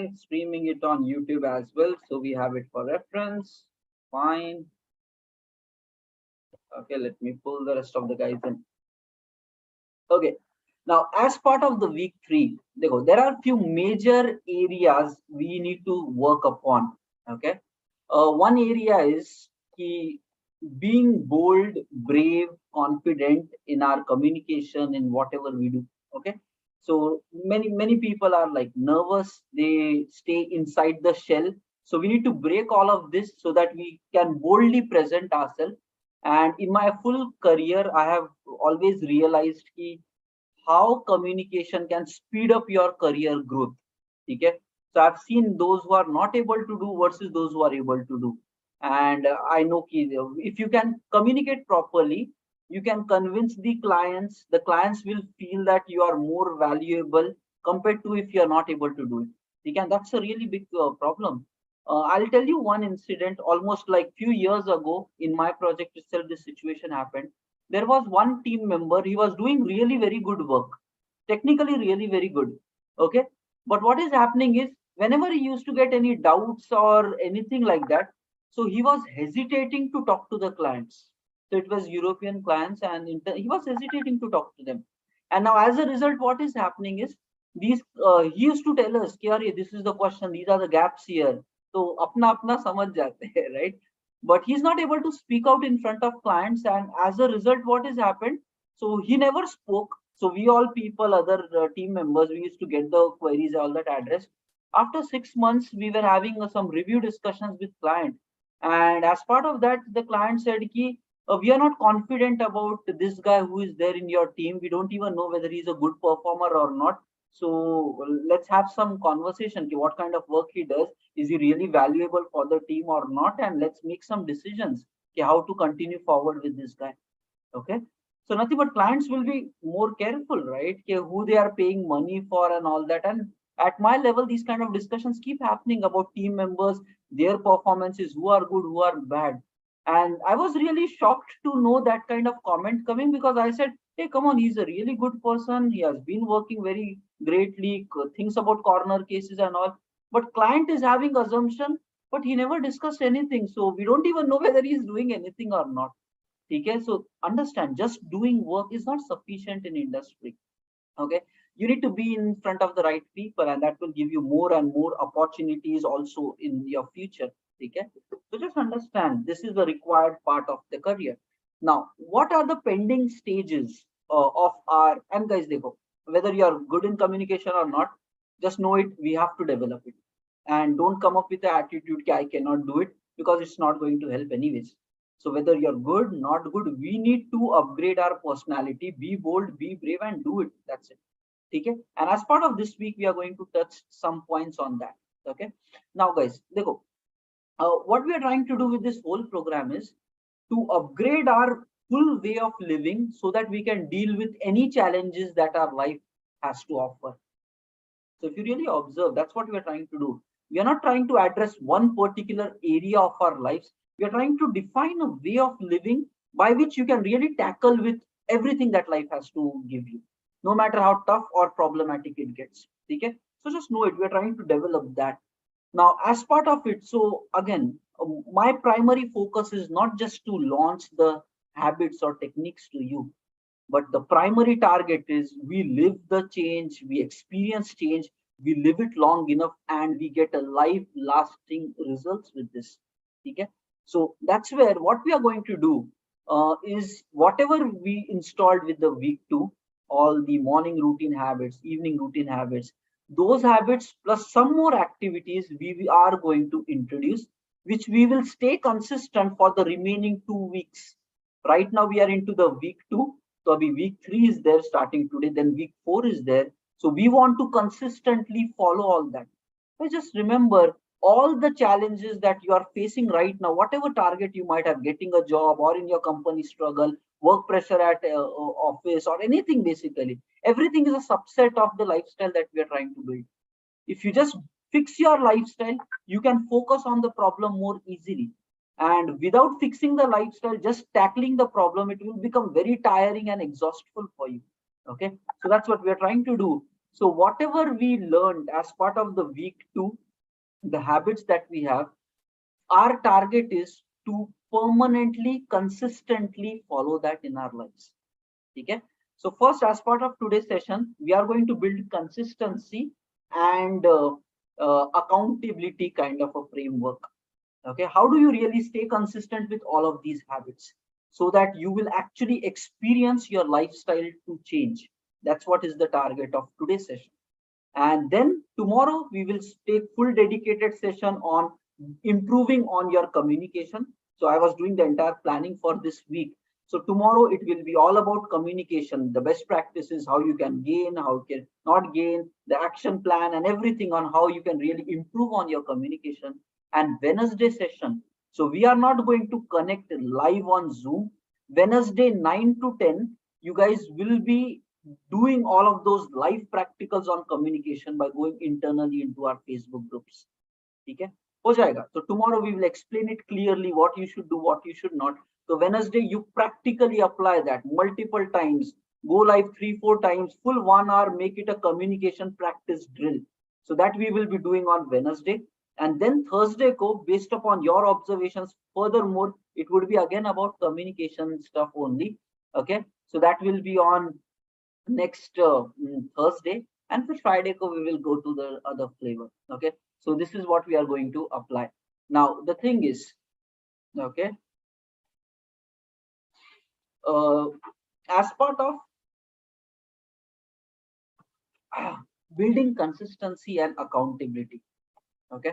fine. Streaming it on YouTube as well, so we have it for reference. Fine. Okay, let me pull the rest of the guys in. Okay, now as part of the week 3, there are few major areas we need to work upon. Okay, one area is being bold, brave, confident in our communication in whatever we do. Okay, so many people are like nervous, they stay inside the shell. So we need to break all of this so that we can boldly present ourselves. And in my full career, I have always realized how communication can speed up your career growth. Okay, so I've seen those who are not able to do versus those who are able to do. And I know if you can communicate properly, you can convince the clients will feel that you are more valuable compared to if you are not able to do it. Okay, and that's a really big problem. I'll tell you one incident. Almost like few years ago in my project itself, this situation happened. There was one team member, he was doing really very good work, technically really very good. Okay, but what is happening is whenever he used to get any doubts or anything like that, so he was hesitating to talk to the clients. So it was European clients, and he was hesitating to talk to them. And now as a result, what is happening is these he used to tell us, "Kyari, this is the question, these are the gaps here." So apna apna samajh jate hai, right? But he's not able to speak out in front of clients, and as a result, what has happened? So he never spoke. So we all people, other team members, we used to get the queries, all that address. After 6 months, we were having some review discussions with client, and as part of that, the client said, "Ki we are not confident about this guy who is there in your team. We don't even know whether he's a good performer or not. So let's have some conversation. Ki what kind of work he does? Is he really valuable for the team or not? And let's make some decisions. Ki how to continue forward with this guy." Okay, so nothing but clients will be more careful, right? Who they are paying money for and all that. And at my level, these kind of discussions keep happening about team members, their performances, who are good, who are bad. And I was really shocked to know that kind of comment coming, because I said, hey, come on, he's a really good person, he has been working very greatly, things about corner cases and all, but client is having assumption, but he never discussed anything, so we don't even know whether he's doing anything or not. Okay, so understand, just doing work is not sufficient in industry. Okay, you need to be in front of the right people, and that will give you more and more opportunities also in your future. Okay, so just understand this is the required part of the career. Now, what are the pending stages of our, and guys, देखो, whether you are good in communication or not, just know it, we have to develop it. And don't come up with the attitude that I cannot do it, because it's not going to help anyways. So whether you're good, not good, we need to upgrade our personality, be bold, be brave, and do it. That's it. Okay. And as part of this week, we are going to touch some points on that. Okay. Now, guys, देखो, what we are trying to do with this whole program is to upgrade our full way of living so that we can deal with any challenges that our life has to offer. So if you really observe, that's what we are trying to do. We are not trying to address one particular area of our lives. We are trying to define a way of living by which you can really tackle with everything that life has to give you, no matter how tough or problematic it gets. Okay? So just know it, we are trying to develop that. Now, as part of it, so again, my primary focus is not just to launch the habits or techniques to you, but the primary target is we live the change, we experience change, we live it long enough, and we get a life lasting results with this. Okay, so that's where what we are going to do is whatever we installed with the week 2, all the morning routine habits, evening routine habits, those habits plus some more activities we are going to introduce, which we will stay consistent for the remaining 2 weeks. Right now we are into the week 2. So week 3 is there starting today, then week 4 is there. So we want to consistently follow all that. So just remember all the challenges that you are facing right now, whatever target you might have, getting a job or in your company struggle, work pressure at office or anything, basically, everything is a subset of the lifestyle that we are trying to do. If you just fix your lifestyle, you can focus on the problem more easily. And without fixing the lifestyle, just tackling the problem, it will become very tiring and exhaustful for you. Okay, so that's what we are trying to do. So whatever we learned as part of the week 2, the habits that we have, our target is to permanently, consistently follow that in our lives. Okay. So first, as part of today's session, we are going to build consistency and accountability kind of a framework. Okay, how do you really stay consistent with all of these habits so that you will actually experience your lifestyle to change? That's what is the target of today's session. And then tomorrow we will take full dedicated session on improving on your communication. So I was doing the entire planning for this week. So tomorrow it will be all about communication, the best practices, how you can gain, how you can not gain, the action plan and everything on how you can really improve on your communication. And Wednesday session, so we are not going to connect live on Zoom. Wednesday 9 to 10, you guys will be doing all of those live practicals on communication by going internally into our Facebook groups. Okay, हो जाएगा. So tomorrow we will explain it clearly what you should do, what you should not. So Wednesday you practically apply that multiple times, go live 3-4 times, full 1 hour, make it a communication practice drill. So that we will be doing on Wednesday. And then Thursday ko, based upon your observations, furthermore, it would be again about communication stuff only. Okay, so that will be on next Thursday, and for Friday we will go to the other flavor. Okay, so this is what we are going to apply. Now the thing is, okay, as part of building consistency and accountability, okay,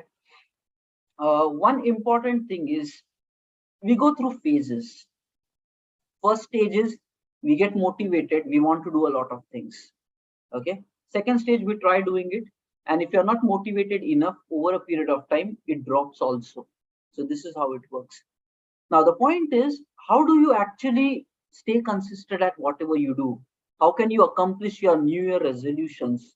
one important thing is we go through phases. First stage is we get motivated, we want to do a lot of things. Okay, second stage we try doing it, and if you're not motivated enough over a period of time, it drops also. So this is how it works. Now the point is, how do you actually stay consistent at whatever you do? How can you accomplish your new year resolutions?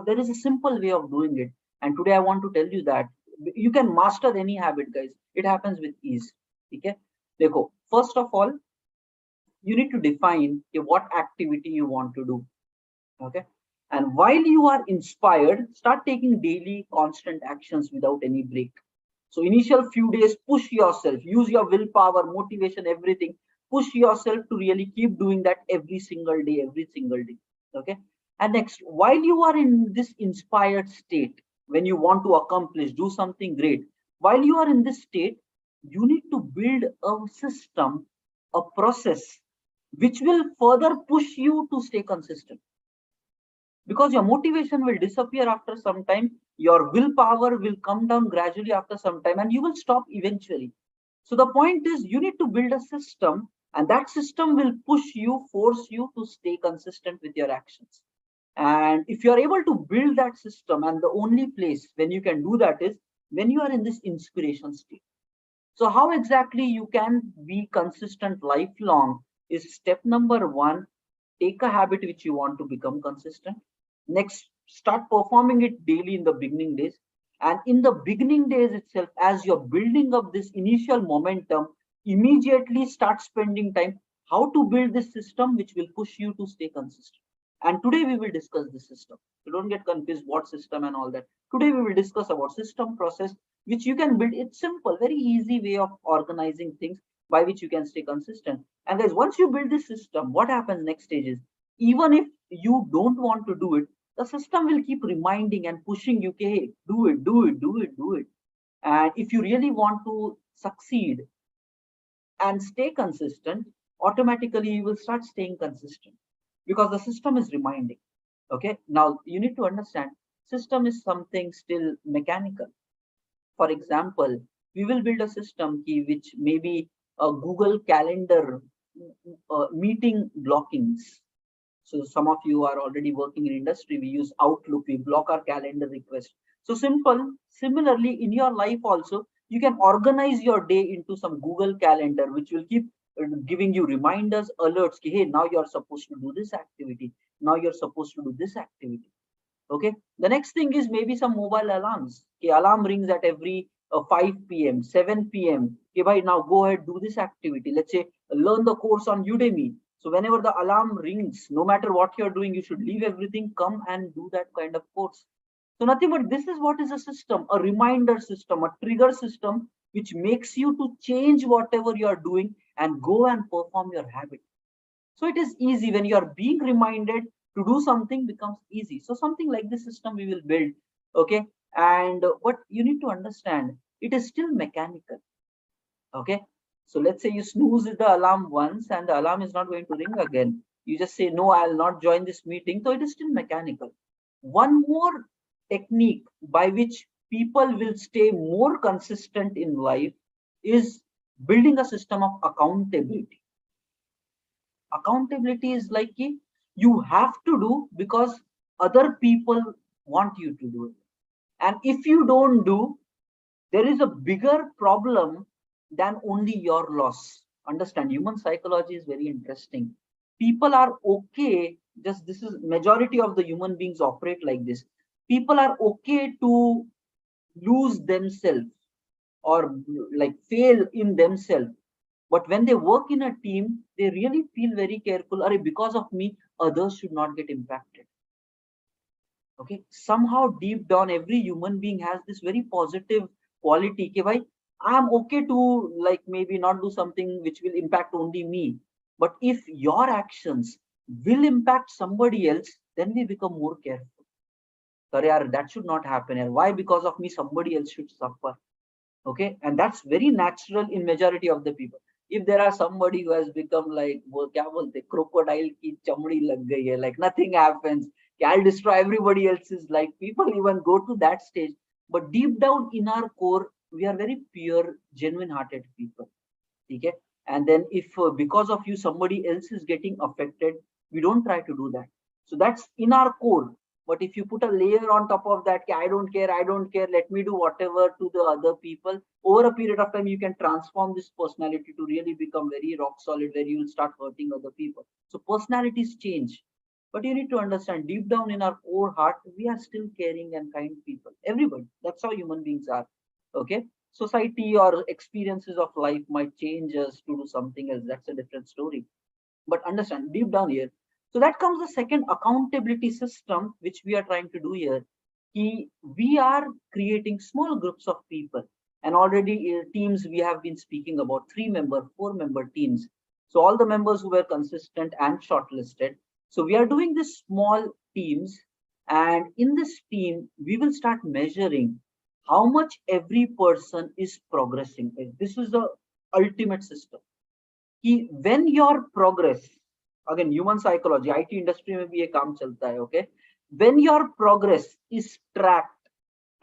There is a simple way of doing it, and today I want to tell you that you can master any habit, guys. It happens with ease. Okay, देखो, first of all you need to define what activity you want to do. Okay, and while you are inspired, start taking daily constant actions without any break. So initial few days, push yourself, use your willpower, motivation, everything, push yourself to really keep doing that every single day, every single day. Okay, and next, while you are in this inspired state, when you want to accomplish, do something great, while you are in this state, you need to build a system, a process which will further push you to stay consistent, because your motivation will disappear after some time, your willpower will come down gradually after some time, and you will stop eventually. So the point is, you need to build a system, and that system will push you, force you to stay consistent with your actions. And if you are able to build that system, and the only place when you can do that is when you are in this inspiration state. So how exactly you can be consistent lifelong is step number 1, take a habit which you want to become consistent. Next, start performing it daily in the beginning days. And in the beginning days itself, as you're building up this initial momentum, immediately start spending time how to build this system which will push you to stay consistent. And today we will discuss the system. So don't get confused what system and all that. Today we will discuss about system, process, which you can build. It's simple, very easy way of organizing things by which you can stay consistent. And guys, once you build this system, what happens next stage is, even if you don't want to do it, the system will keep reminding and pushing you, okay, hey, do it, do it, do it, do it. And if you really want to succeed and stay consistent, automatically you will start staying consistent because the system is reminding. Okay, now you need to understand, system is something still mechanical. For example, we will build a system key which may be a Google Calendar meeting blockings. So some of you are already working in industry. We use Outlook, we block our calendar request. So simple. Similarly, in your life also, you can organize your day into some Google Calendar, which will keep giving you reminders, alerts. Hey, now you're supposed to do this activity. Now you're supposed to do this activity. Okay. The next thing is maybe some mobile alarms. Okay, alarm rings at every 5 p.m., 7 p.m. Okay, bhai, now go ahead, do this activity. Let's say learn the course on Udemy. So whenever the alarm rings, no matter what you're doing, you should leave everything, come and do that kind of course. So nothing but this is what is a system, a reminder system, a trigger system, which makes you to change whatever you are doing and go and perform your habit. So it is easy when you are being reminded to do something becomes easy. So something like this system we will build. Okay. And what you need to understand, it is still mechanical. Okay. So let's say you snooze the alarm once and the alarm is not going to ring again. You just say, no, I'll not join this meeting. So it is still mechanical. One more technique by which people will stay more consistent in life is building a system of accountability. Accountability is like you have to do because other people want you to do it. And if you don't do, there is a bigger problem than only your loss. Understand, human psychology is very interesting. People are okay, just this is majority of the human beings operate like this. People are okay to lose themselves or like fail in themselves, but when they work in a team, they really feel very careful. Are because of me, others should not get impacted. Okay, somehow deep down, every human being has this very positive quality. Okay, bhai, I'm okay to like maybe not do something which will impact only me. But if your actions will impact somebody else, then we become more careful. Sorry, yaar, that should not happen. Yaar. Why? Because of me, somebody else should suffer. Okay, and that's very natural in majority of the people. If there are somebody who has become like वो क्या बोलते crocodile की चमड़ी लग गई है, like nothing happens, I'll destroy everybody else's life, people even go to that stage. But deep down in our core, we are very pure, genuine hearted people. Okay, and then if because of you somebody else is getting affected, we don't try to do that. So that's in our core. But if you put a layer on top of that, I don't care, I don't care, let me do whatever to the other people, over a period of time you can transform this personality to really become very rock solid, where you will start hurting other people. So personalities change, but you need to understand deep down in our core heart, we are still caring and kind people, everybody. That's how human beings are. Okay, society or experiences of life might change us to do something else, that's a different story. But understand deep down here, so that comes the second accountability system which we are trying to do here. We are creating small groups of people, and already teams we have been speaking about 3-member 4-member teams. So all the members who were consistent and shortlisted, so we are doing this small teams, and in this team we will start measuring how much every person is progressing. This is the ultimate system. When your progress, again human psychology, IT industry में भी ये काम चलता है. Okay, when your progress is tracked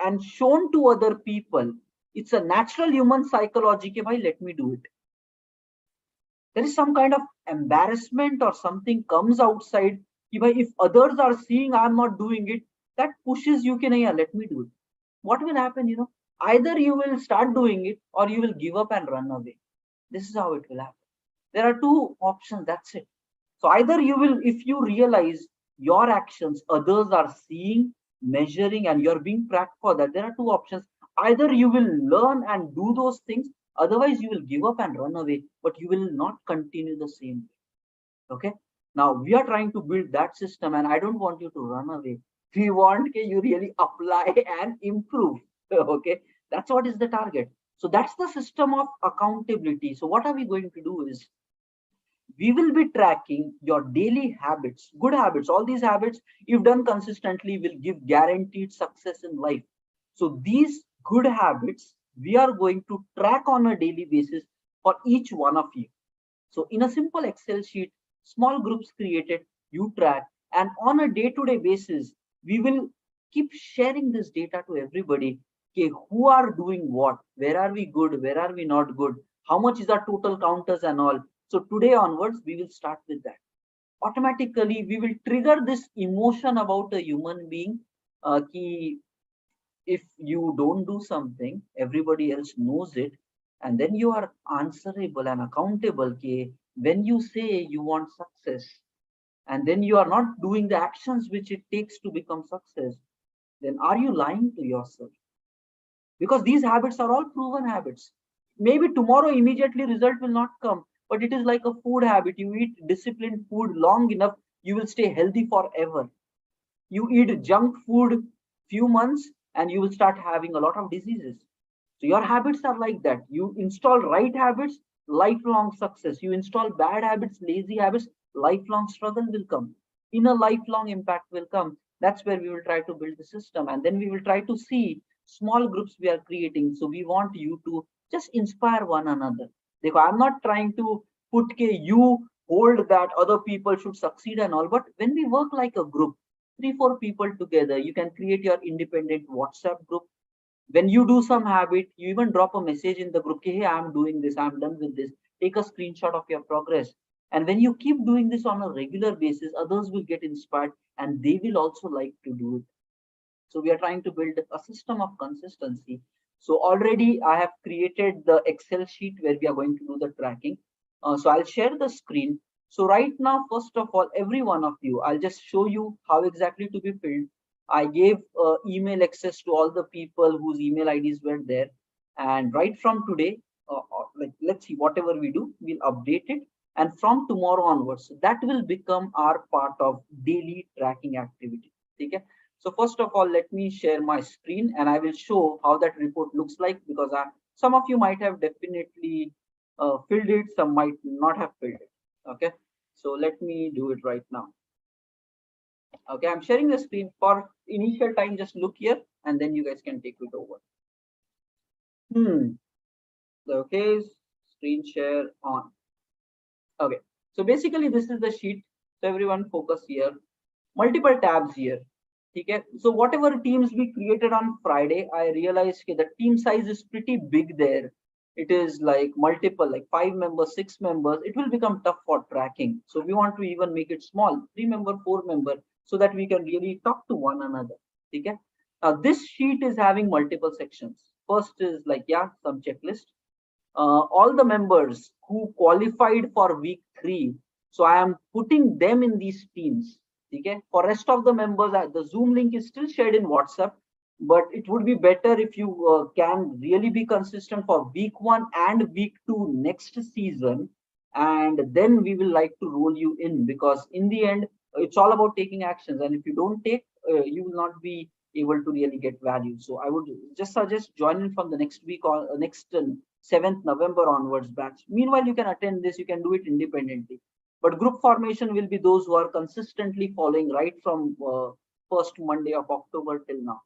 and shown to other people, it's a natural human psychology कि भाई let me do it. There is some kind of embarrassment or something comes outside कि भाई if others are seeing I'm not doing it, that pushes you कि नहीं यार let me do it. What will happen, either you will start doing it or you will give up and run away. This is how it will happen. There are two options, that's it. So either you will, if you realize your actions others are seeing, measuring, and you're being tracked for that, there are two options. Either you will learn and do those things, otherwise you will give up and run away, but you will not continue the same way. Okay, now we are trying to build that system, and I don't want you to run away. We want you really apply and improve. Okay, that's what is the target. So that's the system of accountability. So what are we going to do is, we will be tracking your daily habits, good habits. All these habits, if done consistently, will give guaranteed success in life. So these good habits, we are going to track on a daily basis for each one of you. So in a simple Excel sheet, small groups created, you track, and on a day-to-day basis, we will keep sharing this data to everybody. Okay, who are doing what? Where are we good? Where are we not good? How much is our total counters and all? So today onwards, we will start with that. Automatically, we will trigger this emotion about a human being. Ki if you don't do something, everybody else knows it, and then you are answerable and accountable. Ki when you say you want success, and then you are not doing the actions which it takes to become success, then are you lying to yourself? Because these habits are all proven habits. Maybe tomorrow immediately result will not come, but it is like a food habit. You eat disciplined food long enough, you will stay healthy forever. You eat junk food few months and you will start having a lot of diseases. So your habits are like that. You install right habits, lifelong success. You install bad habits, lazy habits, lifelong struggle will come. In a lifelong impact will come. That's where we will try to build the system, and then we will try to see small groups we are creating. So we want you to just inspire one another. I'm not trying to put you hold that other people should succeed and all, but when we work like a group, 3 4 people together, you can create your independent WhatsApp group. When you do some habit, you even drop a message in the group, hey, I'm doing this, I'm done with this, take a screenshot of your progress. And when you keep doing this on a regular basis, others will get inspired and they will also like to do it. So we are trying to build a system of consistency. So already I have created the Excel sheet where we are going to do the tracking. So I'll share the screen. So right now, first of all, every one of you, I'll just show you how exactly to be filled. I gave email access to all the people whose email IDs were there. And right from today, like let's see, whatever we do, we'll update it. And from tomorrow onwards, that will become our part of daily tracking activity. Okay? So first of all, let me share my screen and I will show how that report looks like, because some of you might have definitely filled it, some might not have filled it. Okay, so let me do it right now. Okay, I'm sharing the screen. For initial time, just look here and then you guys can take it over. Okay, screen share on. Okay, so basically this is the sheet. So everyone focus here. Multiple tabs here. Okay, so whatever teams we created on Friday, I realized the team size is pretty big there. It is like multiple, like 5 members, 6 members. It will become tough for tracking. So we want to even make it small, 3 member, 4 member, so that we can really talk to one another. Okay. Now this sheet is having multiple sections. First is like, yeah, some checklist. All the members who qualified for week 3. So I am putting them in these teams. Okay. For rest of the members, the Zoom link is still shared in WhatsApp, but it would be better if you can really be consistent for week 1 and week 2 next season. And then we will like to roll you in, because in the end, it's all about taking actions. And if you don't take, you will not be able to really get value. So I would just suggest joining from the next week or next 7th November onwards batch. Meanwhile, you can attend this, you can do it independently. But group formation will be those who are consistently following right from first Monday of October till now.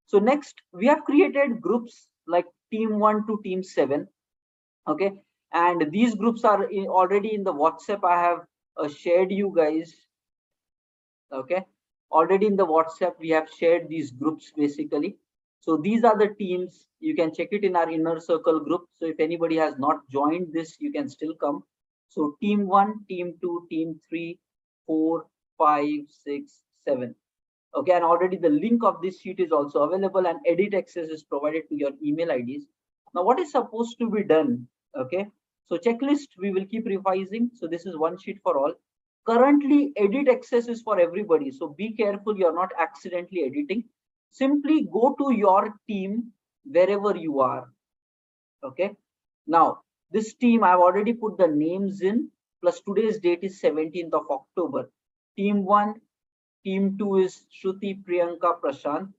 So next, we have created groups like team 1 to team 7. Okay. And these groups are already in the WhatsApp. I have shared you guys. Okay. Already in the WhatsApp, we have shared these groups basically. So these are the teams. You can check it in our inner circle group. So if anybody has not joined this, you can still come. So team 1, team 2, team 3, 4, 5, 6, 7. Okay, and already the link of this sheet is also available, and edit access is provided to your email IDs. Now, what is supposed to be done? Okay, so checklist we will keep revising. So this is one sheet for all. Currently, edit access is for everybody. So be careful you're not accidentally editing. Simply go to your team wherever you are. Okay, now this team I've already put the names in, plus today's date is 17th of October. Team 1, team 2 is Shruti, Priyanka, Prashant.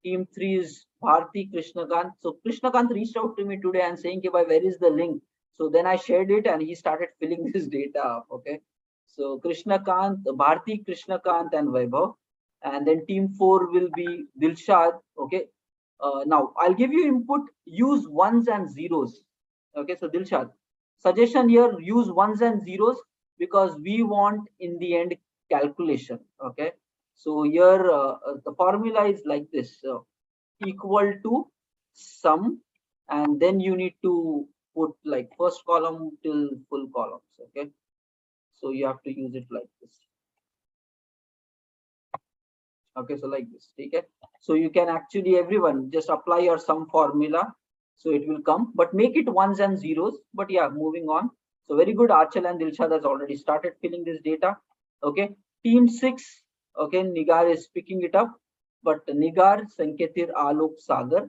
Team 3 is Bharti, Krishnakant. So Krishnakant reached out to me today and saying, where is the link? So then I shared it and he started filling this data up. Okay. So Krishnakant, Bharti, Krishnakant and Vaibhav. And then team 4 will be Dilshad. Okay. Now I'll give you input, use ones and zeros. Okay. So Dilshad, suggestion here, use ones and zeros, because we want in the end calculation. Okay. So here the formula is like this, equal to sum, and then you need to put like first column till full columns. Okay. So you have to use it like this. Okay, so like this. Okay. So you can actually, everyone just apply your sum formula. So it will come, but make it ones and zeros. But yeah, moving on. So very good. Archal and Dilshad has already started filling this data. Okay. Team 6. Okay, Nigar is picking it up. But Nigar, Sanketir, Alok, Sagar.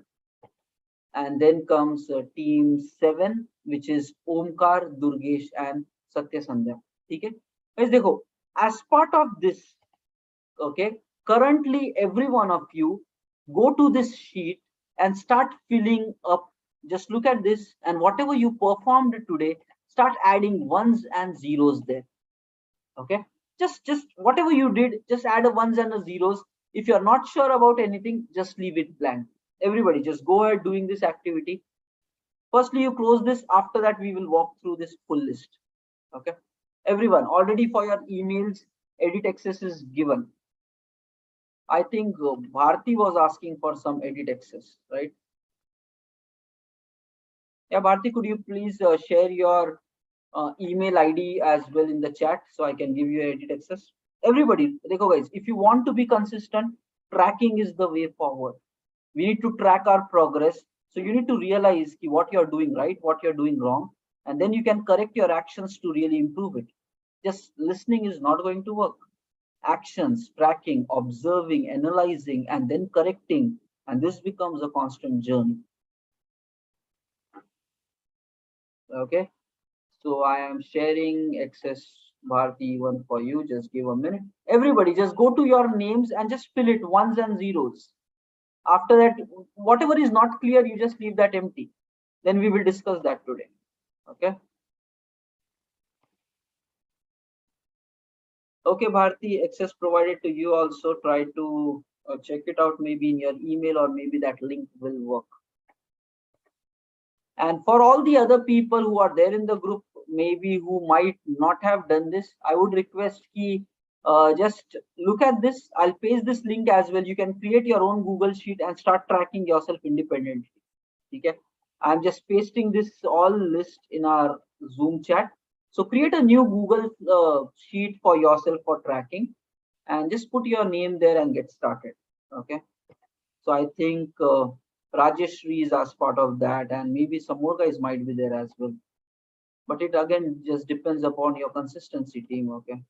And then comes team 7, which is Omkar, Durgesh, and सत्य संध्या. ठीक है guys, देखो, as part of this, okay, currently every one of you go to this sheet and start filling up. Just look at this, and whatever you performed today, start adding ones and zeros there. Okay, just whatever you did, just add a ones and a zeros. If you're not sure about anything, just leave it blank. Everybody just go ahead doing this activity. Firstly, you close this. After that, we will walk through this full list. Okay, everyone, already for your emails, edit access is given. I think Bharti was asking for some edit access, right? Yeah, Bharti, could you please share your email ID as well in the chat so I can give you edit access? Everybody, देखो guys, if you want to be consistent, tracking is the way forward. We need to track our progress. So you need to realize what you're doing right, what you're doing wrong, and then you can correct your actions to really improve it. Just listening is not going to work. Actions, tracking, observing, analyzing, and then correcting. And this becomes a constant journey. Okay. So I am sharing access Bharti one for you. Just give a minute. Everybody, just go to your names and just fill it ones and zeros. After that, whatever is not clear, you just leave that empty. Then we will discuss that today. Okay. Okay, Bharti, access provided to you also. Try to check it out maybe in your email, or maybe that link will work. And for all the other people who are there in the group, maybe who might not have done this, I would request ki just look at this. I'll paste this link as well. You can create your own Google Sheet and start tracking yourself independently. Okay. I'm just pasting this all list in our Zoom chat. So create a new Google Sheet for yourself for tracking, and just put your name there and get started. Okay. So I think Rajeshri is as part of that, and maybe some more guys might be there as well. But it again just depends upon your consistency, team. Okay.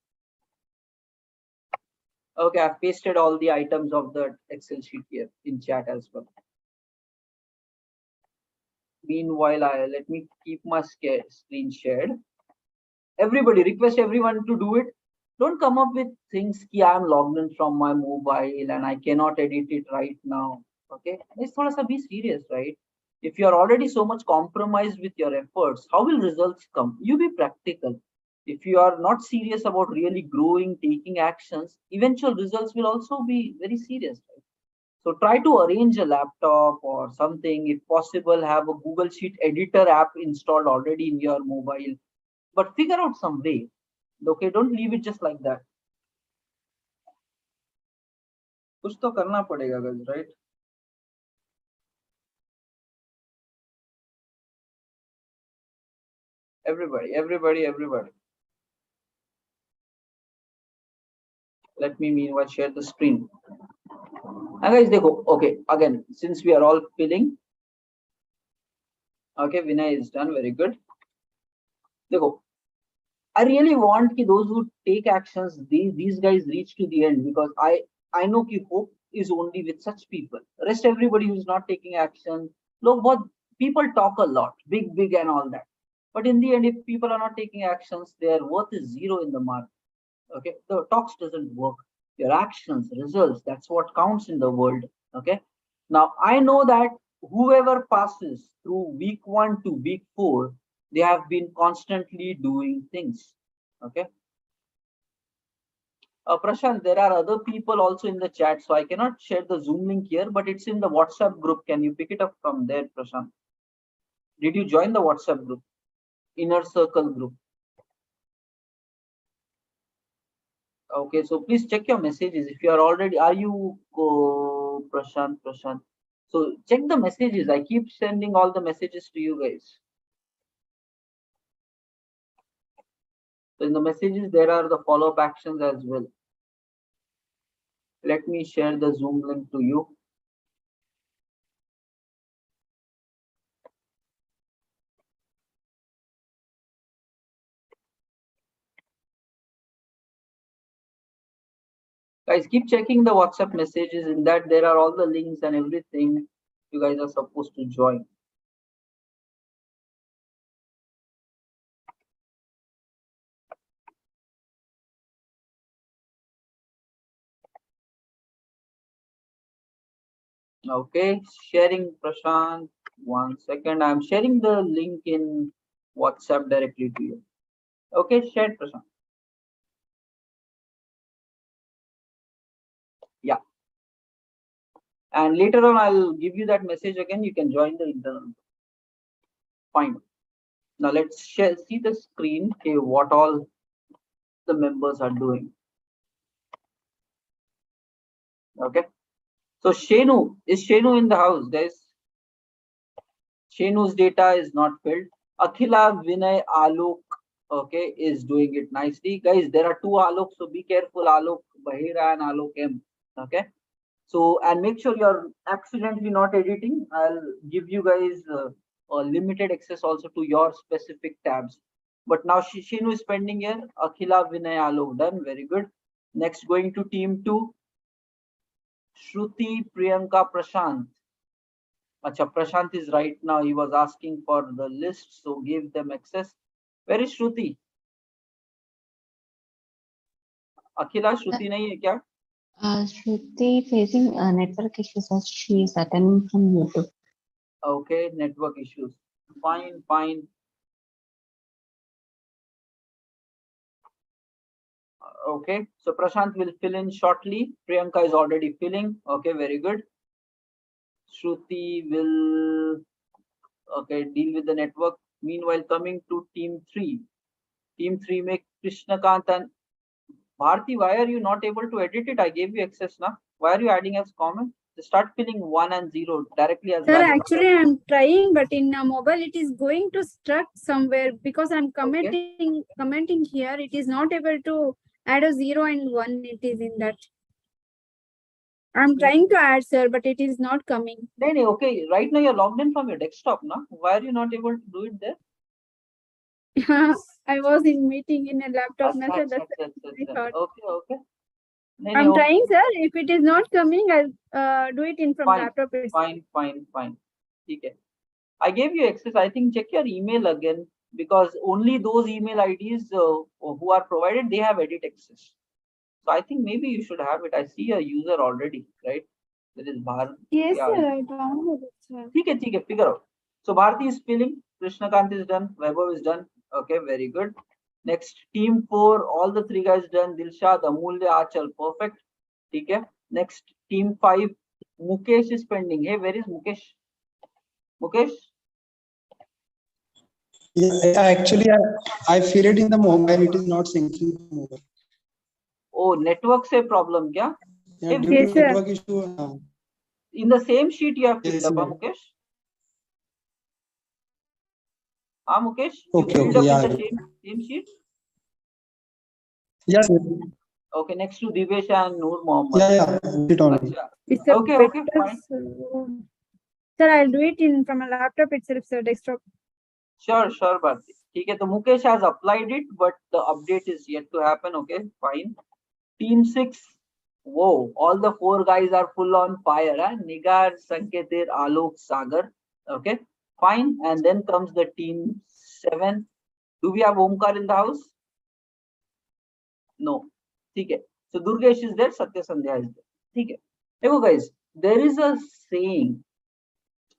Okay, I've pasted all the items of the Excel sheet here in chat as well. Meanwhile, let me keep my screen shared. Everybody, request everyone to do it. Don't come up with things ki I'm logged in from my mobile and I cannot edit it right now. Okay, it's not be serious, right? If you are already so much compromised with your efforts, how will results come? You be practical. If you are not serious about really growing, taking actions, eventual results will also be very serious, right? So try to arrange a laptop or something. If possible, have a Google Sheet editor app installed already in your mobile, but figure out some way. Okay, don't leave it just like that. कुछ तो करना पड़ेगा guys, right? Everybody. Let me meanwhile share the screen. And guys, देखो, okay, again, since we are all filling, okay, Vinay is done, very good. देखो, I really want ki those who take actions, these guys reach to the end, because I know ki hope is only with such people. Rest everybody who's not taking action. Look, what people talk a lot, big and all that. But in the end, if people are not taking actions, their worth is zero in the market. Okay, the talks doesn't work. Your actions, results, that's what counts in the world. Okay. Now I know that whoever passes through week 1 to week 4, they have been constantly doing things. Okay. Prashant, there are other people also in the chat, so I cannot share the Zoom link here, but it's in the WhatsApp group. Can you pick it up from there, Prashant? Did you join the WhatsApp group, inner circle group? Okay, so please check your messages. If you are already, are you Prashant? So check the messages. I keep sending all the messages to you guys. So in the messages, there are the follow-up actions as well. Let me share the Zoom link to you. Guys, keep checking the WhatsApp messages. In that, there are all the links and everything you guys are supposed to join. Okay, sharing Prashant. 1 second. I'm sharing the link in WhatsApp directly to you. Okay, shared Prashant. Yeah. And later on, I'll give you that message again. You can join the internal. Fine. Now let's see the screen. Okay, what all the members are doing. Okay. So Shenu, is Shenu in the house, guys? Shenu's data is not filled. Akhila, Vinay, Alok, okay, is doing it nicely. Guys, there are two Alok, so be careful, Alok Bahira and Alok M. Okay. So, and make sure you're accidentally not editing. I'll give you guys a limited access also to your specific tabs. But now Shinu is pending here. Akhila, Vinay, Alok done. Very good. Next, going to team 2. Shruti, Priyanka, Prashant. Acha, Prashant is right now. He was asking for the list, so give them access. Where is Shruti? Akhila, Shruti nahi hai kya? Shruti facing network issues as she is attending from YouTube. Okay, network issues. Fine, fine. Okay, so Prashant will fill in shortly. Priyanka is already filling. Okay, very good. Shruti will deal with the network. Meanwhile, coming to team 3. Team 3 make Krishnakant and Bharti. Why are you not able to edit it? I gave you access now. Why are you adding as comment? Just start filling 1 and 0 directly as Sir, valid. actually, I'm trying, but in a mobile, it is going to stuck somewhere because I'm commenting here. It is not able to add a 0 and 1. It is in that. I'm trying to add, sir, but it is not coming. No, okay. Right now you're logged in from your desktop, no? Why are you not able to do it there? I was in meeting in a laptop. Okay. I'm trying, sir. If it is not coming, I'll do it in from laptop. Fine. Okay. I gave you access. I think check your email again because only those email IDs who are provided, they have edit access. So I think maybe you should have it. I see a user already, right? That is Bharti. Yes, sir. I downloaded it, sir. Okay, figure out. So Bharti is filling. Krishnakant is done. Vaibhav is done. Okay, very good. Next, team 4, all the 3 guys done. Dilshad, Amulya, Achal, perfect. Okay. Next, team 5, Mukesh is pending. Hey, where is Mukesh? Mukesh? Yeah, actually, I feel it in the mobile. It is not syncing to mobile. Oh, network se problem kya? Yeah, due to network issue. In the same sheet you have filled up, Mukesh? Mukesh? You filled up in the same sheet? Yes. Okay, next to Divesh and Noor Mohammed. Yeah, it only. Okay, fine. Sir, I'll do it in from a laptop itself, sir, desktop. Sure, Bharti. Okay, so Mukesh has applied it, but the update is yet to happen. Okay, fine. Team 6. Whoa, all the 4 guys are full on fire. Huh? Nigar, Sanketir, Alok, Sagar. Okay, fine. And then comes the team 7. Do we have Omkar in the house? No. Okay. So Durgesh is there, Satya Sandhya is there. Okay. Hey, guys, there is a saying.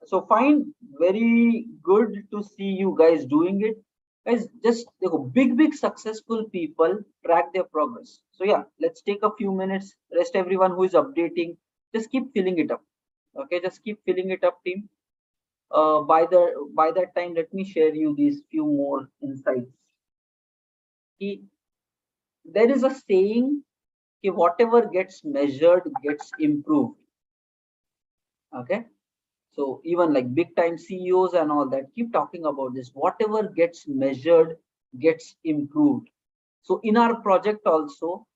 So fine, very good to see you guys doing it. Guys, just big successful people track their progress. So yeah, let's take a few minutes. Rest everyone who is updating, just keep filling it up. Okay, just keep filling it up, team. By that time, let me share you these few more insights. There is a saying, whatever gets measured gets improved. Okay. So even like big time CEOs and all that keep talking about this. Whatever gets measured gets improved. So in our project also,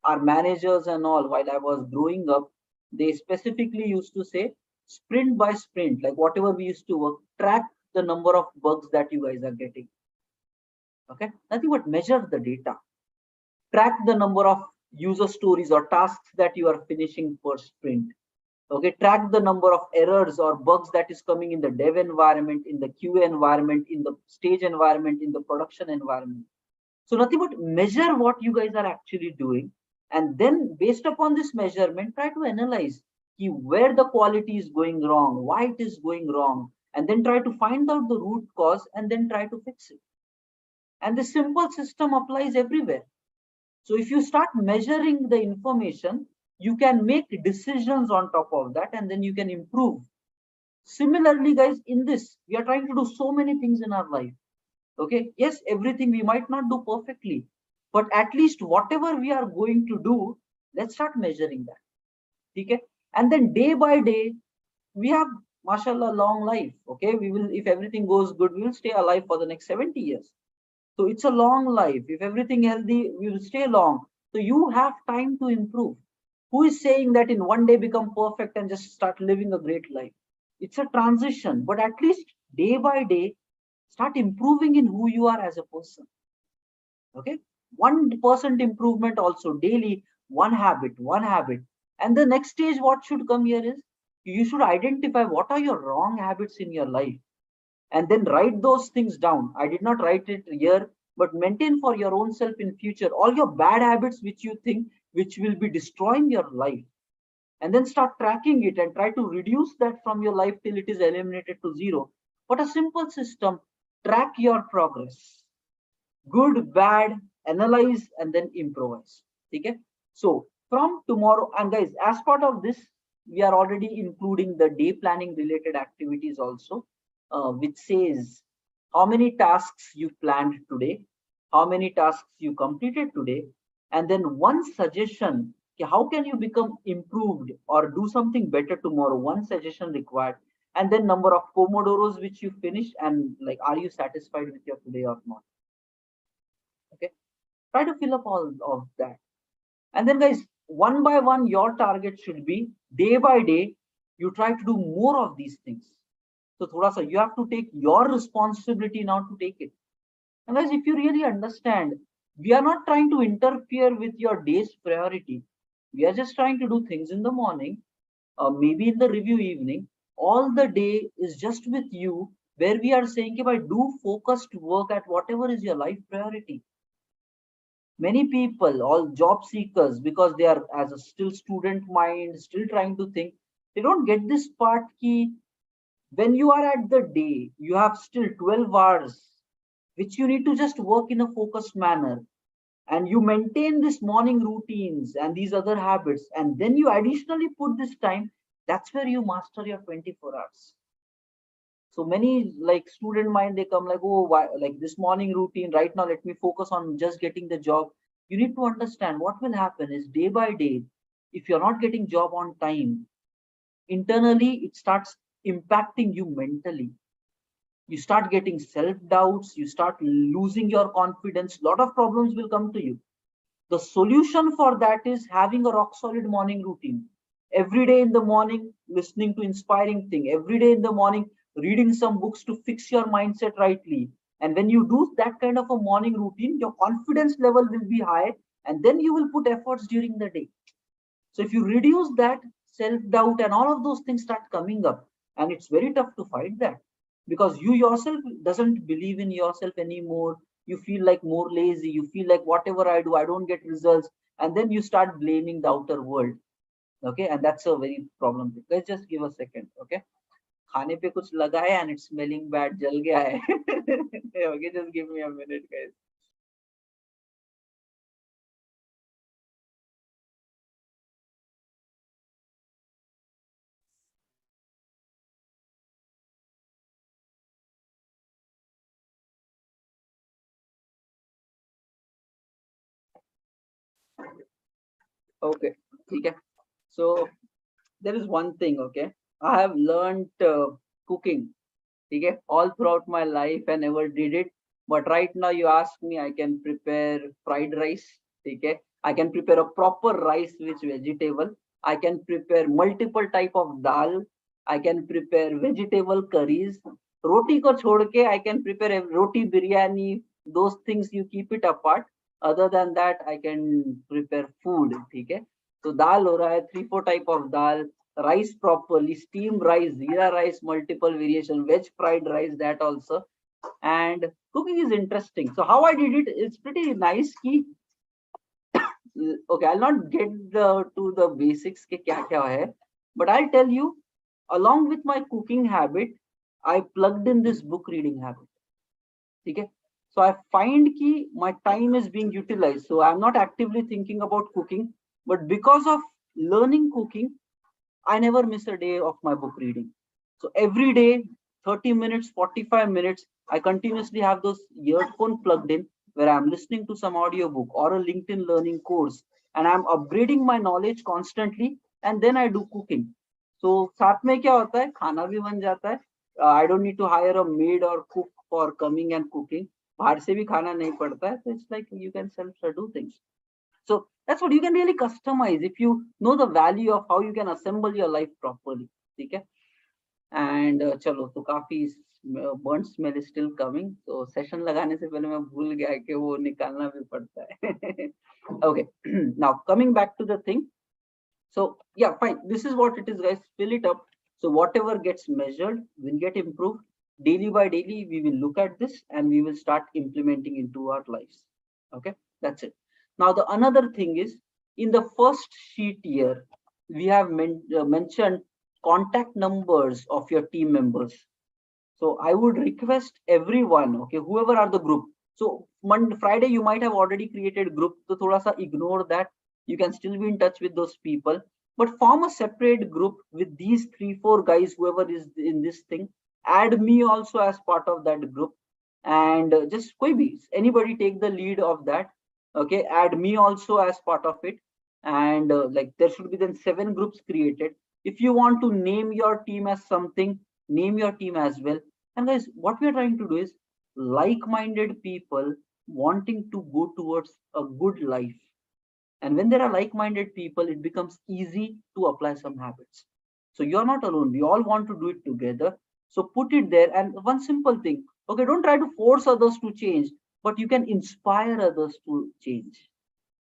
our managers and all, while I was growing up, they specifically used to say sprint by sprint, like whatever we used to work, track the number of bugs that you guys are getting. Okay, nothing but measure the data. Track the number of user stories or tasks that you are finishing per sprint. Okay, track the number of errors or bugs that is coming in the dev environment, in the QA environment, in the stage environment, in the production environment. So nothing but measure what you guys are actually doing, and then based upon this measurement, try to analyze where the quality is going wrong, why it is going wrong, and then try to find out the root cause and then try to fix it. And the simple system applies everywhere. So if you start measuring the information, you can make decisions on top of that, and then you can improve. Similarly, guys, in this, we are trying to do so many things in our life. Okay, yes, everything we might not do perfectly, but at least whatever we are going to do, let's start measuring that. Okay, and then day by day, we have, mashallah, long life. Okay, we will, if everything goes good, we will stay alive for the next 70 years. So it's a long life. If everything healthy, we will stay long. So you have time to improve. Who is saying that in one day become perfect and just start living a great life? It's a transition, but at least day by day, start improving in who you are as a person. Okay, 1% improvement also daily, one habit. And the next stage, what should come here is you should identify what are your wrong habits in your life, and then write those things down. I did not write it here, but maintain for your own self in future all your bad habits which you think which will be destroying your life, and then start tracking it and try to reduce that from your life till it is eliminated to zero. But a simple system, track your progress, good, bad, analyze, and then improvise. Okay, so from tomorrow, and guys, as part of this, we are already including the day planning related activities also, which says how many tasks you planned today, how many tasks you completed today, and then one suggestion, how can you become improved or do something better tomorrow, one suggestion required, and then number of pomodoros which you finished, and like, are you satisfied with your today or not? Okay, try to fill up all of that. And then, guys, one by one, your target should be day by day, you try to do more of these things. So thoda sa, you have to take your responsibility now to take it. And guys, if you really understand, we are not trying to interfere with your day's priority. We are just trying to do things in the morning, maybe in the review evening. All the day is just with you, where we are saying, if I do focused work at whatever is your life priority. Many people, all job seekers, because they are as a still student mind, still trying to think, they don't get this part key. When you are at the day, you have still 12 hours, which you need to just work in a focused manner. And you maintain this morning routines and these other habits. And then you additionally put this time, that's where you master your 24 hours. So many like student mind, they come like, oh, why, like this morning routine right now, let me focus on just getting the job. You need to understand what will happen is day by day, if you're not getting job on time, internally it starts impacting you mentally. You start getting self-doubts, you start losing your confidence, a lot of problems will come to you. The solution for that is having a rock solid morning routine. Every day in the morning, listening to inspiring thing. Every day in the morning, reading some books to fix your mindset rightly. And when you do that kind of a morning routine, your confidence level will be high, and then you will put efforts during the day. So if you reduce that, self-doubt and all of those things start coming up, and it's very tough to fight that, because you yourself doesn't believe in yourself anymore. You feel like more lazy, you feel like whatever I do, I don't get results, and then you start blaming the outer world. Okay, and that's a very problem. Let's just give a second. Okay, खाने पे कुछ लगा है and it's smelling bad, जल गया है. Okay, just give me a minute, guys. Okay, okay. So there is one thing. Okay, I have learned cooking. Okay, all throughout my life I never did it, but right now you ask me, I can prepare fried rice. Okay, I can prepare a proper rice with vegetable. I can prepare multiple type of dal. I can prepare vegetable curries. Roti ko chhod ke, I can prepare a roti biryani. Those things you keep it apart. Other than that, I can prepare food. Okay, so dal ho raha hai, 3-4 type of dal. Rice properly, steamed rice, zira rice, multiple variation, veg fried rice, that also. And cooking is interesting. So how I did it, it's pretty nice. Ki, okay, I'll not get to the basics ke kya kya hai, But I'll tell you, along with my cooking habit, I plugged in this book reading habit. Okay? So I find ki my time is being utilized. So I'm not actively thinking about cooking, but because of learning cooking, I never miss a day of my book reading. So every day, 30 minutes, 45 minutes, I continuously have those earphone plugged in where I'm listening to some audiobook or a LinkedIn learning course, and I'm upgrading my knowledge constantly, and then I do cooking. So साथ में क्या होता है, खाना भी बन जाता है. I don't need to hire a maid or cook for coming and cooking. बाहर से भी खाना नहीं पड़ता है. So it's like you can self do things. So that's what you can really customize if you know the value of how you can assemble your life properly. Okay. And chalo, तो काफी burnt smell is still coming. So session लगाने से पहले मैं भूल गया कि वो निकालना भी पड़ता है. Okay. Now coming back to the thing. So yeah, fine. This is what it is, guys. Fill it up. So whatever gets measured will get improved. Daily by daily, we will look at this and we will start implementing into our lives. Okay, that's it. Now the another thing is, in the first sheet here, we have mentioned contact numbers of your team members. So I would request everyone, okay, whoever are the group. So Monday, Friday, you might have already created group. So thoda sa ignore that. You can still be in touch with those people, but form a separate group with these 3-4 guys, whoever is in this thing. Add me also as part of that group, and just koi bhi, anybody take the lead of that. Okay, add me also as part of it, and like there should be then 7 groups created. If you want to name your team as something, name your team as well. And guys, what we are trying to do is like-minded people wanting to go towards a good life. And when there are like-minded people, it becomes easy to apply some habits. So you're not alone. We all want to do it together. So put it there. And one simple thing, okay, don't try to force others to change, but you can inspire others to change.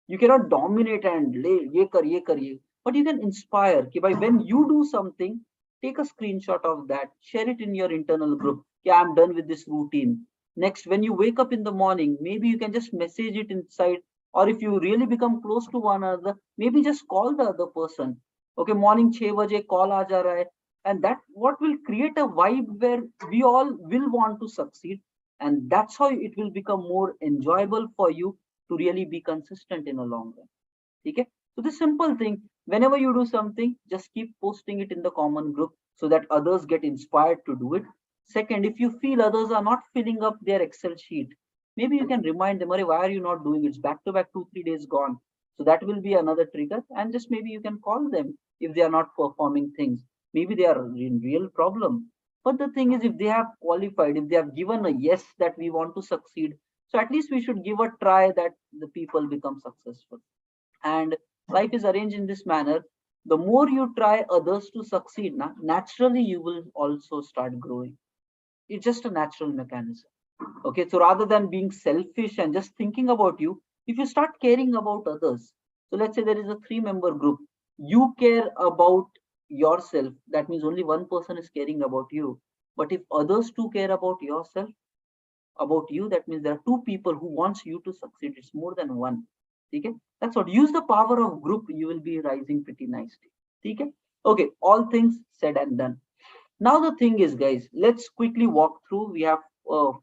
You cannot dominate and ye kar, ye, but you can inspire. Ki bhai, when you do something, take a screenshot of that, share it in your internal group. Yeah, I'm done with this routine. Next, when you wake up in the morning, maybe you can just message it inside, or if you really become close to one another, maybe just call the other person. Okay, morning 6 baje call aa ja raha hai. And that what will create a vibe where we all will want to succeed. And that's how it will become more enjoyable for you to really be consistent in a long run. Okay? So the simple thing, whenever you do something, just keep posting it in the common group so that others get inspired to do it. Second, if you feel others are not filling up their Excel sheet, maybe you can remind them, why are you not doing it? It's back to back 2-3 days gone. So that will be another trigger. And just maybe you can call them if they are not performing things. Maybe they are in real problem. But the thing is, if they have qualified, if they have given a yes that we want to succeed, so at least we should give a try that the people become successful. And life is arranged in this manner. The more you try others to succeed, naturally you will also start growing. It's just a natural mechanism. Okay, so rather than being selfish and just thinking about you, if you start caring about others, so let's say there is a 3-member group, you care about yourself, that means only one person is caring about you. But if others too care about yourself, about you, that means there are 2 people who wants you to succeed. It's more than one. Okay, that's what, use the power of group, you will be rising pretty nicely. Okay, okay, all things said and done. Now the thing is, guys, let's quickly walk through. We have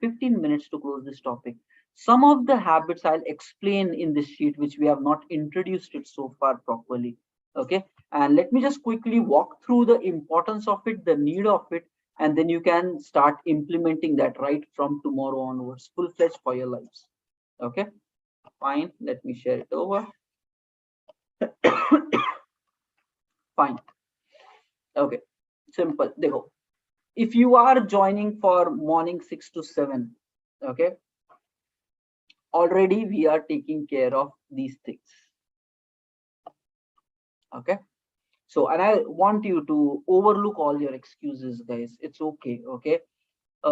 15 minutes to close this topic. Some of the habits I'll explain in this sheet, which we have not introduced it so far properly. Okay, and let me just quickly walk through the importance of it, the need of it, and then you can start implementing that right from tomorrow onwards, full-fledged for your lives. Okay, fine. Let me share it over. Fine. Okay, simple. Dekho. If you are joining for morning 6 to 7, okay, already we are taking care of these things. Okay, so, and I want you to overlook all your excuses, guys. It's okay. Okay,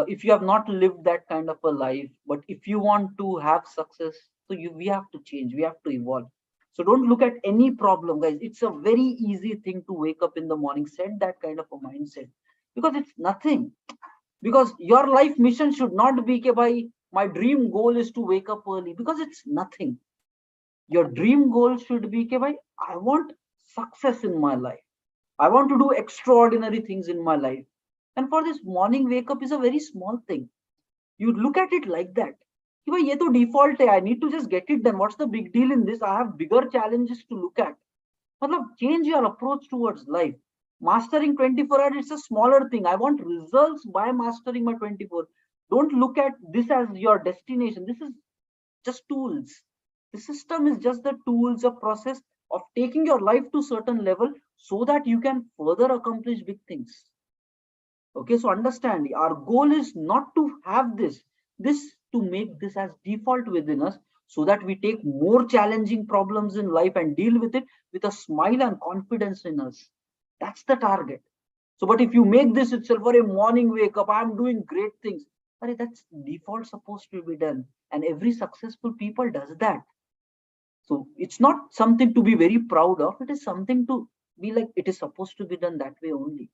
if you have not lived that kind of a life, but if you want to have success, so we have to change, we have to evolve. So don't look at any problem, guys. It's a very easy thing to wake up in the morning, set that kind of a mindset, because it's nothing. Because your life mission should not be by my dream goal is to wake up early, because it's nothing. Your dream goal should be by I want success in my life. I want to do extraordinary things in my life. And for this, morning wake up is a very small thing. You look at it like that. कि भाई ये तो default है. I need to just get it done. What's the big deal in this? I have bigger challenges to look at. मतलब change your approach towards life. Mastering 24 hours, it's a smaller thing. I want results by mastering my 24. Don't look at this as your destination. This is just tools. The system is just the tools, a process of taking your life to certain level so that you can further accomplish big things. Okay, so understand, our goal is not to have this to make this as default within us, so that we take more challenging problems in life and deal with it with a smile and confidence in us. That's the target. So, but if you make this itself for a morning wake up, I'm doing great things. That's default supposed to be done, and every successful people does that. So it's not something to be very proud of. It is something to be like, it is supposed to be done that way only.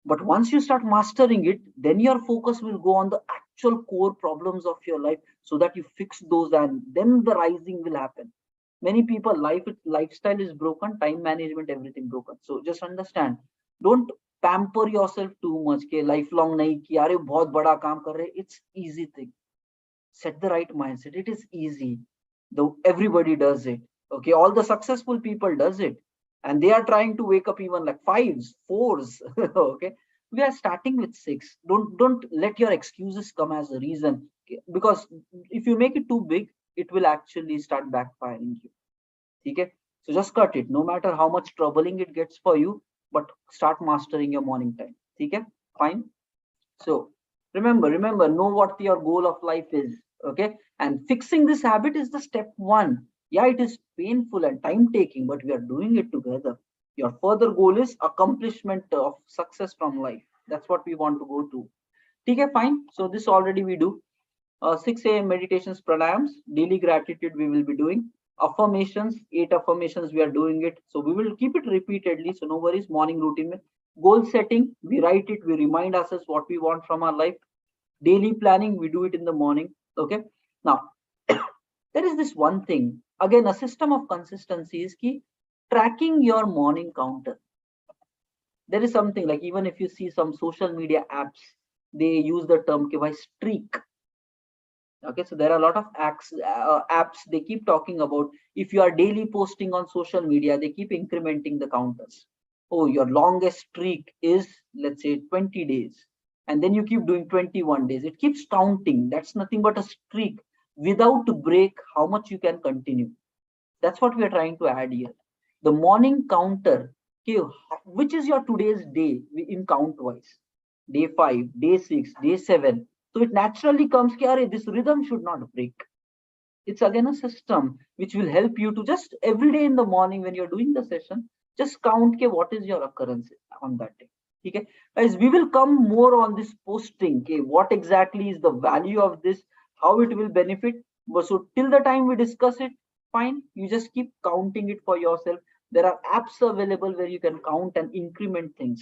But once you start mastering it, then your focus will go on the actual core problems of your life, so that you fix those, and then the rising will happen. Many people lifestyle is broken, time management, everything broken. So just understand, don't pamper yourself too much ke lifelong nahi ki are bahut bada kaam kar rahe. It's easy thing. Set the right mindset. It is easy, though everybody does it. Okay, all the successful people does it, and they are trying to wake up even like fives, fours. Okay, we are starting with six. Don't let your excuses come as a reason, because if you make it too big, it will actually start backfiring you. Okay, so just cut it, no matter how much troubling it gets for you, but start mastering your morning time. Okay, fine. So remember, know what your goal of life is. Okay, and fixing this habit is the step one. Yeah, it is painful and time taking, but we are doing it together. Your further goal is accomplishment of success from life. That's what we want to go to. Okay, fine. So this already we do. 6 a.m. meditations, pranayams, daily gratitude we will be doing. Affirmations, 8 affirmations we are doing it. So we will keep it repeatedly. So no worries, morning routine. Goal setting, we write it, we remind ourselves what we want from our life. Daily planning, we do it in the morning. Okay, now there is this one thing, again, a system of consistency is key. Tracking your morning counter. There is something like, even if you see some social media apps, they use the term by streak. Okay, so there are a lot of apps they keep talking about, if you are daily posting on social media, they keep incrementing the counters. Oh, your longest streak is, let's say, 20 days, and then you keep doing 21 days. It keeps counting. That's nothing but a streak without break, how much you can continue. That's what we are trying to add here. The morning counter, okay, which is your today's day in count wise? Day 5, day 6, day 7. So it naturally comes, this rhythm should not break. It's again a system which will help you to just every day in the morning when you're doing the session, just count what is your occurrence on that day. Okay, guys, we will come more on this posting. Okay, what exactly is the value of this, how it will benefit. But so till the time we discuss it, fine, you just keep counting it for yourself. There are apps available where you can count and increment things.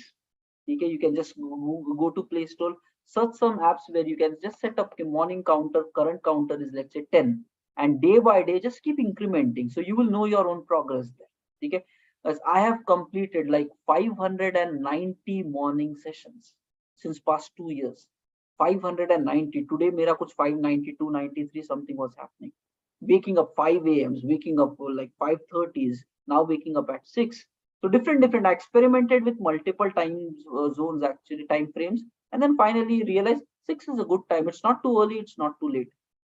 Okay, you can just go to Play Store, search some apps where you can just set up a morning counter. Current counter is, let's say, 10, and day by day just keep incrementing, so you will know your own progress there. Okay, as I have completed like 590 morning sessions since past 2 years. 590. Today mera kuch 592, 93 something was happening. Waking up 5 a.m.s, waking up like 5:30s, now waking up at 6. So different. I experimented with multiple time zones, actually time frames, and then finally realized 6 is a good time. It's not too early, it's not too late,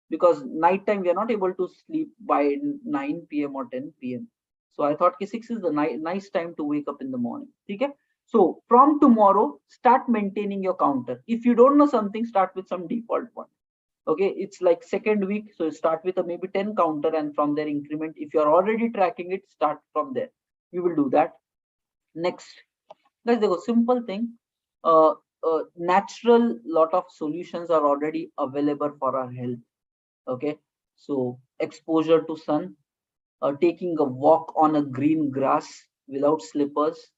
because night time we are not able to sleep by 9 p.m. or 10 p.m. So I thought 6 is the nice time to wake up in the morning. Okay. So from tomorrow, start maintaining your counter. If you don't know something, start with some default one. Okay, it's like second week, so start with a maybe 10 counter, and from there increment. If you're already tracking it, start from there. We will do that. Next, guys, there was simple thing. Natural lot of solutions are already available for our health. Okay, so exposure to sun, taking a walk on a green grass without slippers.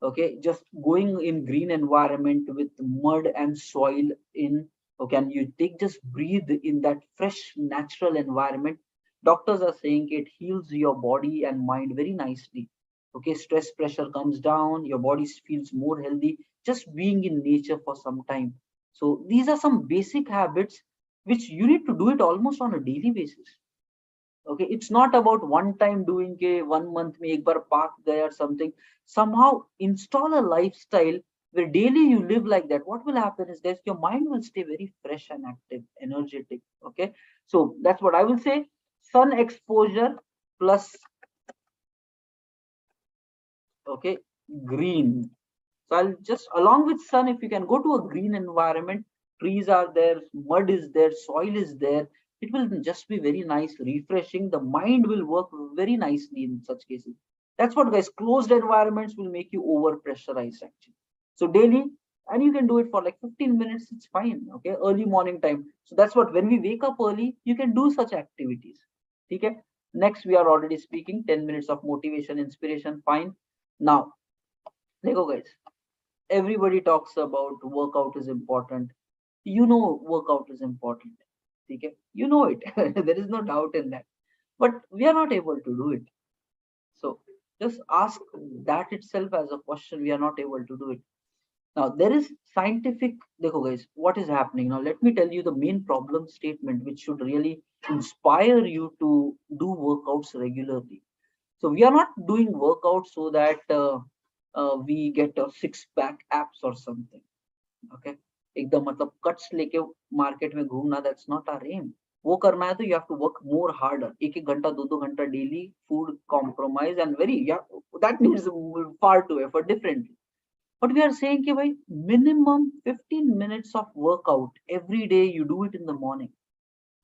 Okay, just going in green environment with mud and soil in. Okay, and you just breathe in that fresh natural environment. Doctors are saying it heals your body and mind very nicely. Okay, stress pressure comes down, your body feels more healthy just being in nature for some time. So these are some basic habits which you need to do it almost on a daily basis. Okay, it's not about one time doing a 1 month में एक बार park गए or something. Somehow install a lifestyle where daily you live like that. What will happen is that your mind will stay very fresh and active, energetic. Okay, so that's what I will say. Sun exposure plus, okay, green. So I'll just, along with sun, if you can go to a green environment, trees are there, mud is there, soil is there, it will just be very nice, refreshing. The mind will work very nicely in such cases. That's what, guys, closed environments will make you over pressurized actually. So daily, and you can do it for like 15 minutes, it's fine. Okay, early morning time. So that's what, when we wake up early, you can do such activities. Okay. Next, we are already speaking 10 minutes of motivation, inspiration, fine. Now, let's go, guys. Everybody talks about workout is important. You know workout is important. Okay? You know it. There is no doubt in that. But we are not able to do it. So just ask that itself as a question. We are not able to do it. Now there is scientific. Dekho guys, what is happening now? Let me tell you the main problem statement which should really inspire you to do workouts regularly. So we are not doing workouts so that we get a six-pack abs or something. Okay, एकदम मतलब cuts लेके market में घूमना, that's not our aim. वो करना है तो you have to work more harder. एक एक घंटा दो घंटा daily, food compromise and very, yeah, that needs far to effort differently. But we are saying कि भाई minimum 15 minutes of workout every day, you do it in the morning.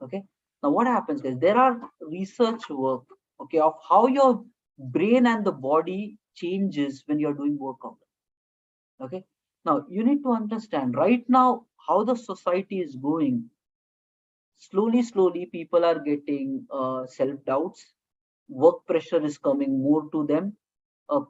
Okay, now what happens, guys? There are research work, okay, of how your brain and the body changes when you're doing workout. Okay, now you need to understand right now how the society is going. Slowly people are getting self-doubts. Work pressure is coming more to them.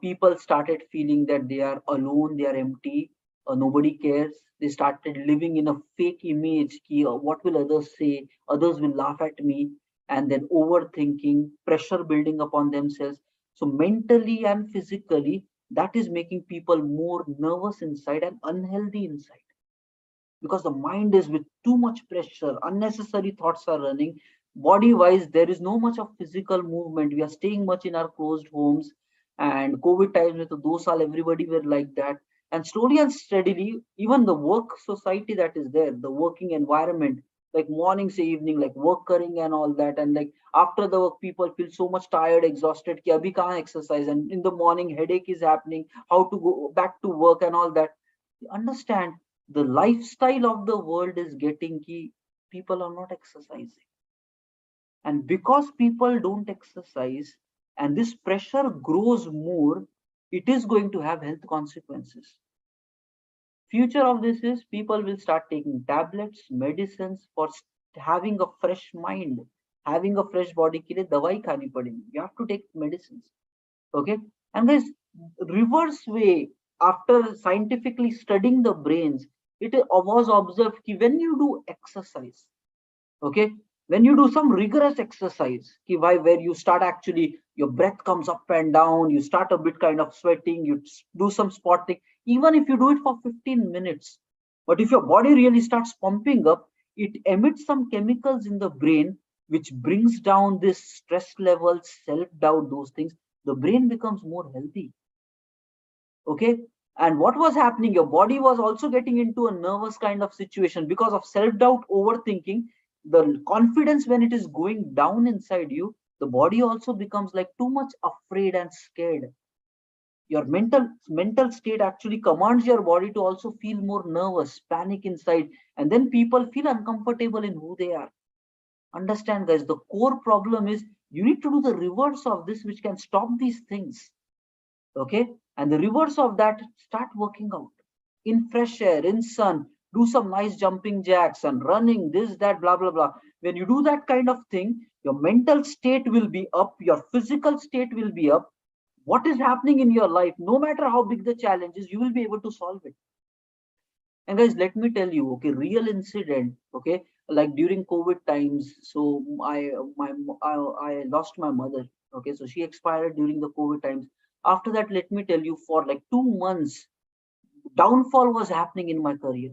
People started feeling that they are alone, they are empty, nobody cares. They started living in a fake image ki, what will others say, others will laugh at me, and then overthinking, pressure building upon themselves. So mentally and physically, that is making people more nervous inside and unhealthy inside, because the mind is with too much pressure, unnecessary thoughts are running. Body wise, there is no much of physical movement. We are staying much in our closed homes, and COVID times with those all, everybody were like that. And slowly and steadily, even the work society that is there, the working environment, like morning say evening, like work curring and all that, and like after the work people feel so much tired, exhausted ki abhi kahan exercise, and in the morning headache is happening, how to go back to work and all that. Understand, the lifestyle of the world is getting ki people are not exercising, and because people don't exercise and this pressure grows more, it is going to have health consequences. Future of this is people will start taking tablets, medicines for having a fresh mind, having a fresh body ke liye dawai khani padegi, you have to take medicines. Okay, and this reverse way, after scientifically studying the brains, it was observed that when you do exercise, okay, when you do some rigorous exercise, why, where you start actually, your breath comes up and down, you start a bit kind of sweating, you do some spotting, even if you do it for 15 minutes, but if your body really starts pumping up, it emits some chemicals in the brain which brings down this stress levels, self-doubt, those things. The brain becomes more healthy. Okay, and what was happening, your body was also getting into a nervous kind of situation because of self-doubt, overthinking. The confidence, when it is going down inside you, the body also becomes like too much afraid and scared. Your mental state actually commands your body to also feel more nervous, panic inside, and then people feel uncomfortable in who they are. Understand, guys, the core problem is you need to do the reverse of this, which can stop these things. Okay, and the reverse of that, start working out in fresh air, in sun, do some nice jumping jacks and running, this, that, blah blah blah. When you do that kind of thing, your mental state will be up, your physical state will be up. What is happening in your life, no matter how big the challenge is, you will be able to solve it. And guys, let me tell you, okay, real incident. Okay, like during COVID times, so I lost my mother. Okay, so she expired during the COVID times. After that, let me tell you, for like 2 months, downfall was happening in my career.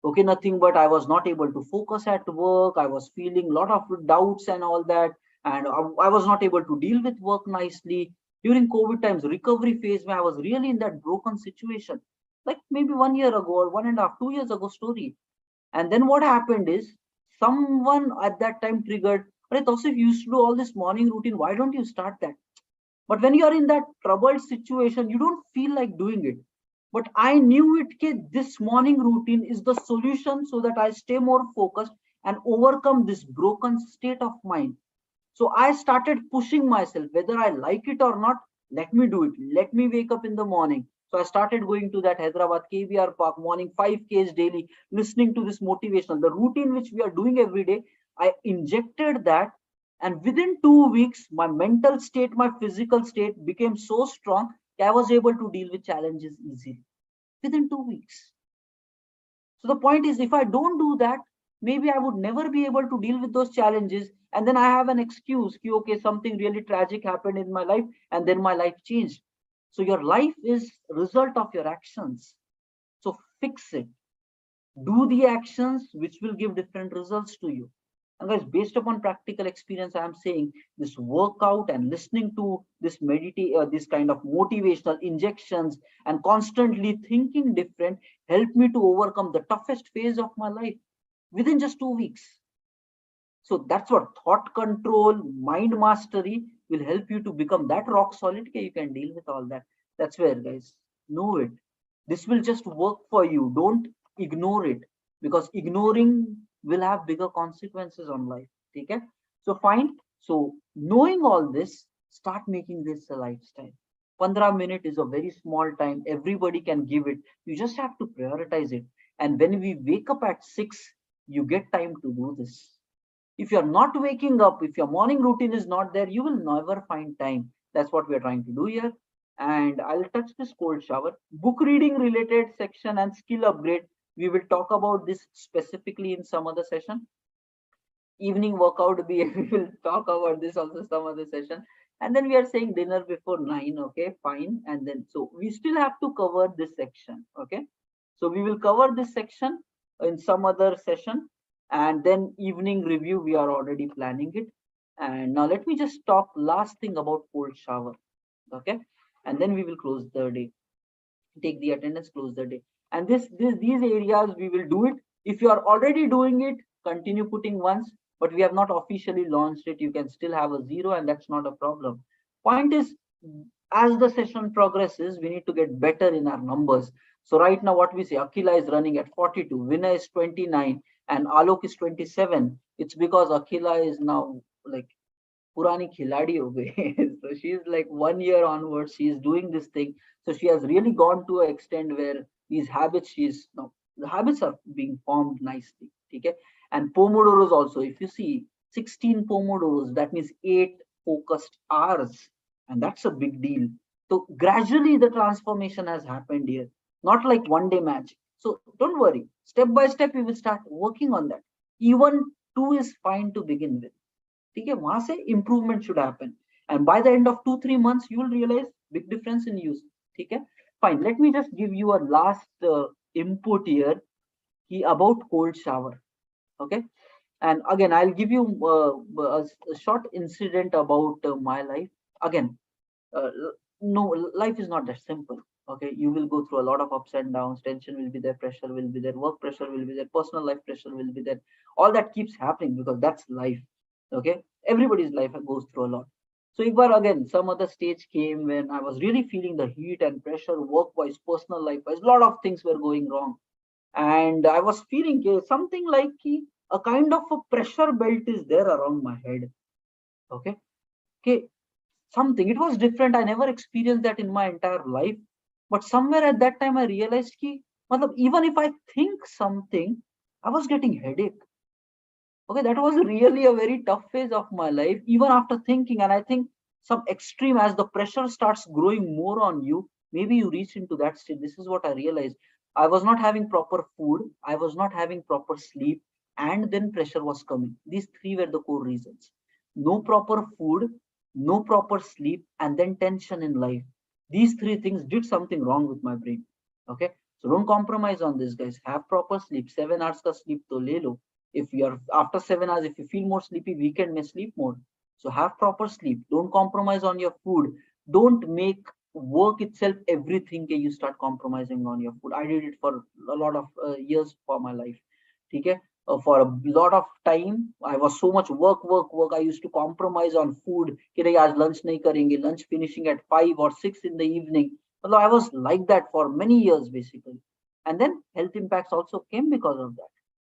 Okay, nothing but I was not able to focus at work. I was feeling a lot of doubts and all that, and I was not able to deal with work nicely. During COVID times, recovery phase, where I was really in that broken situation, like maybe 1 year ago or 1.5, 2 years ago story. And then what happened is, someone at that time triggered, "But Tausif, you used to do all this morning routine. Why don't you start that?" But when you are in that troubled situation, you don't feel like doing it. But I knew it, this morning routine is the solution so that I stay more focused and overcome this broken state of mind. So I started pushing myself, whether I like it or not, let me do it. Let me wake up in the morning. So I started going to that Hyderabad KBR Park, morning 5Ks daily, listening to this motivational, the routine which we are doing every day. I injected that, and within 2 weeks, my mental state, my physical state became so strong that I was able to deal with challenges easily within 2 weeks. So the point is, if I don't do that, maybe I would never be able to deal with those challenges. And then I have an excuse, okay, something really tragic happened in my life, and then my life changed. So your life is result of your actions. So fix it. Do the actions which will give different results to you. And guys, based upon practical experience, I am saying this workout and listening to this this kind of motivational injections and constantly thinking different helped me to overcome the toughest phase of my life within just 2 weeks. So that's what thought control, mind mastery will help you to become that rock solid. Okay, you can deal with all that. That's where, guys, know it. This will just work for you. Don't ignore it, because ignoring will have bigger consequences on life. Okay, so fine. So knowing all this, start making this a lifestyle. 15 minutes is a very small time. Everybody can give it. You just have to prioritize it. And when we wake up at 6, you get time to do this. If you're not waking up, if your morning routine is not there, you will never find time. That's what we're trying to do here. And I'll touch this cold shower. Book reading related section and skill upgrade. We will talk about this specifically in some other session. Evening workout, we will talk about this also some other session. And then we are saying dinner before 9. Okay, fine. And then, so we still have to cover this section. Okay. So we will cover this section in some other session. And then evening review, we are already planning it. And now let me just talk last thing about cold shower. Okay. And then we will close the day. Take the attendance, close the day. And these areas we will do it. If you are already doing it, continue putting ones, but we have not officially launched it. You can still have a 0, and that's not a problem. Point is, as the session progresses, we need to get better in our numbers. So right now, what we say, Akila is running at 42, Vinay is 29, and Alok is 27. It's because Akila is now like Purani Khiladi ho gayi. So she's like 1 year onwards, she's doing this thing. So she has really gone to an extent where these habits, the habits are being formed nicely. Okay. And Pomodoros also, if you see 16 Pomodoros, that means 8 focused hours. And that's a big deal. So gradually the transformation has happened here, not like one day magic. So don't worry, step by step, we will start working on that. Even 2 is fine to begin with. Okay, वहां से improvement should happen, and by the end of 2-3 months you will realize big difference in use. Okay, fine. Let me just give you a last input here about cold shower. Okay, and again I'll give you a short incident about my life. Again, uh, no, life is not that simple. Okay, you will go through a lot of ups and downs. Tension will be there, pressure will be there, work pressure will be there, personal life pressure will be there. All that keeps happening because that's life. Okay, everybody's life goes through a lot. So Igbar, again, some other stage came when I was really feeling the heat and pressure, work wise, personal life wise, a lot of things were going wrong, and I was feeling something like a kind of a pressure belt is there around my head. Okay, okay, something, it was different. I never experienced that in my entire life. But somewhere at that time I realized ki, even if I think something, I was getting headache. Okay, that was really a very tough phase of my life, even after thinking. And I think some extreme, as the pressure starts growing more on you, maybe you reach into that state. This is what I realized. I was not having proper food, I was not having proper sleep, and then pressure was coming. These three were the core reasons. No proper food, no proper sleep, and then tension in life. These three things did something wrong with my brain. Okay, so don't compromise on this, guys. Have proper sleep. 7 hours ka sleep to le lo. If you're after 7 hours, if you feel more sleepy, weekend may sleep more. So have proper sleep. Don't compromise on your food. Don't make work itself everything. You start compromising on your food. I did it for a lot of years for my life. Okay, for a lot of time, I was so much work. I used to compromise on food. कि नहीं आज lunch नहीं करेंगे, lunch finishing at 5 or 6 in the evening. Although I was like that for many years basically, and then health impacts also came because of that.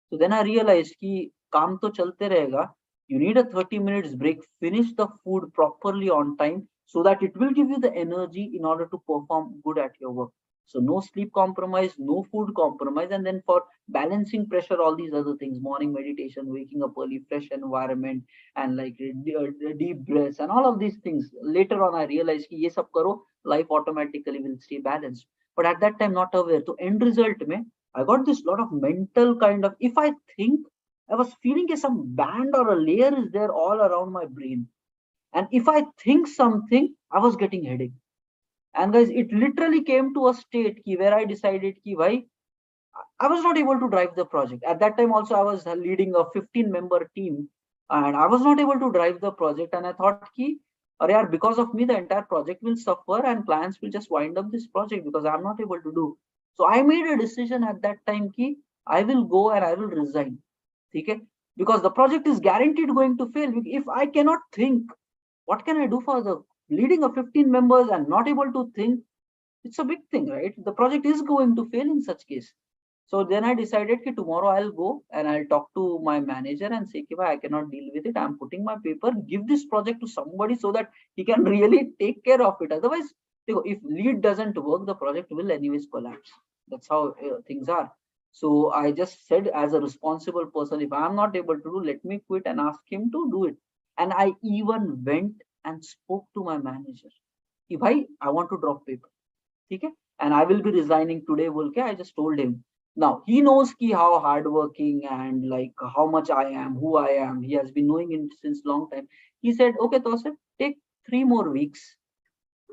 So then I realized कि काम तो चलते रहेगा. You need a 30 minutes break. Finish the food properly on time so that it will give you the energy in order to perform good at your work. So no sleep compromise, no food compromise, and then for balancing pressure, all these other things, morning meditation, waking up early, fresh environment, and like deep breaths and all of these things. Later on I realized कि ये सब करो, life automatically will stay balanced. But at that time not aware. So end result में I got this lot of mental kind of, if I think, I was feeling some band or a layer is there all around my brain, and if I think something, I was getting headache. And guys, it literally came to a state where I decided कि भाई I was not able to drive the project. At that time also I was leading a 15-member team, and I was not able to drive the project. And I thought कि अरे यार, because of me the entire project will suffer and clients will just wind up this project because I'm not able to do. So I made a decision at that time कि I will go and I will resign. Okay, because the project is guaranteed going to fail. If I cannot think, what can I do for the leading of 15 members and not able to think? It's a big thing, right? The project is going to fail in such case. So then I decided that tomorrow I'll go and I'll talk to my manager and say, I cannot deal with it. I'm putting my paper, give this project to somebody so that he can really take care of it. Otherwise, if lead doesn't work, the project will anyways collapse. That's how things are. So I just said, as a responsible person, if I'm not able to do, let me quit and ask him to do it. And I even went and spoke to my manager. If I want to drop paper. Okay? And I will be resigning today. I just told him. Now he knows how hardworking and like how much I am, who I am. He has been knowing it since long time. He said, okay, Tosif, take 3 more weeks.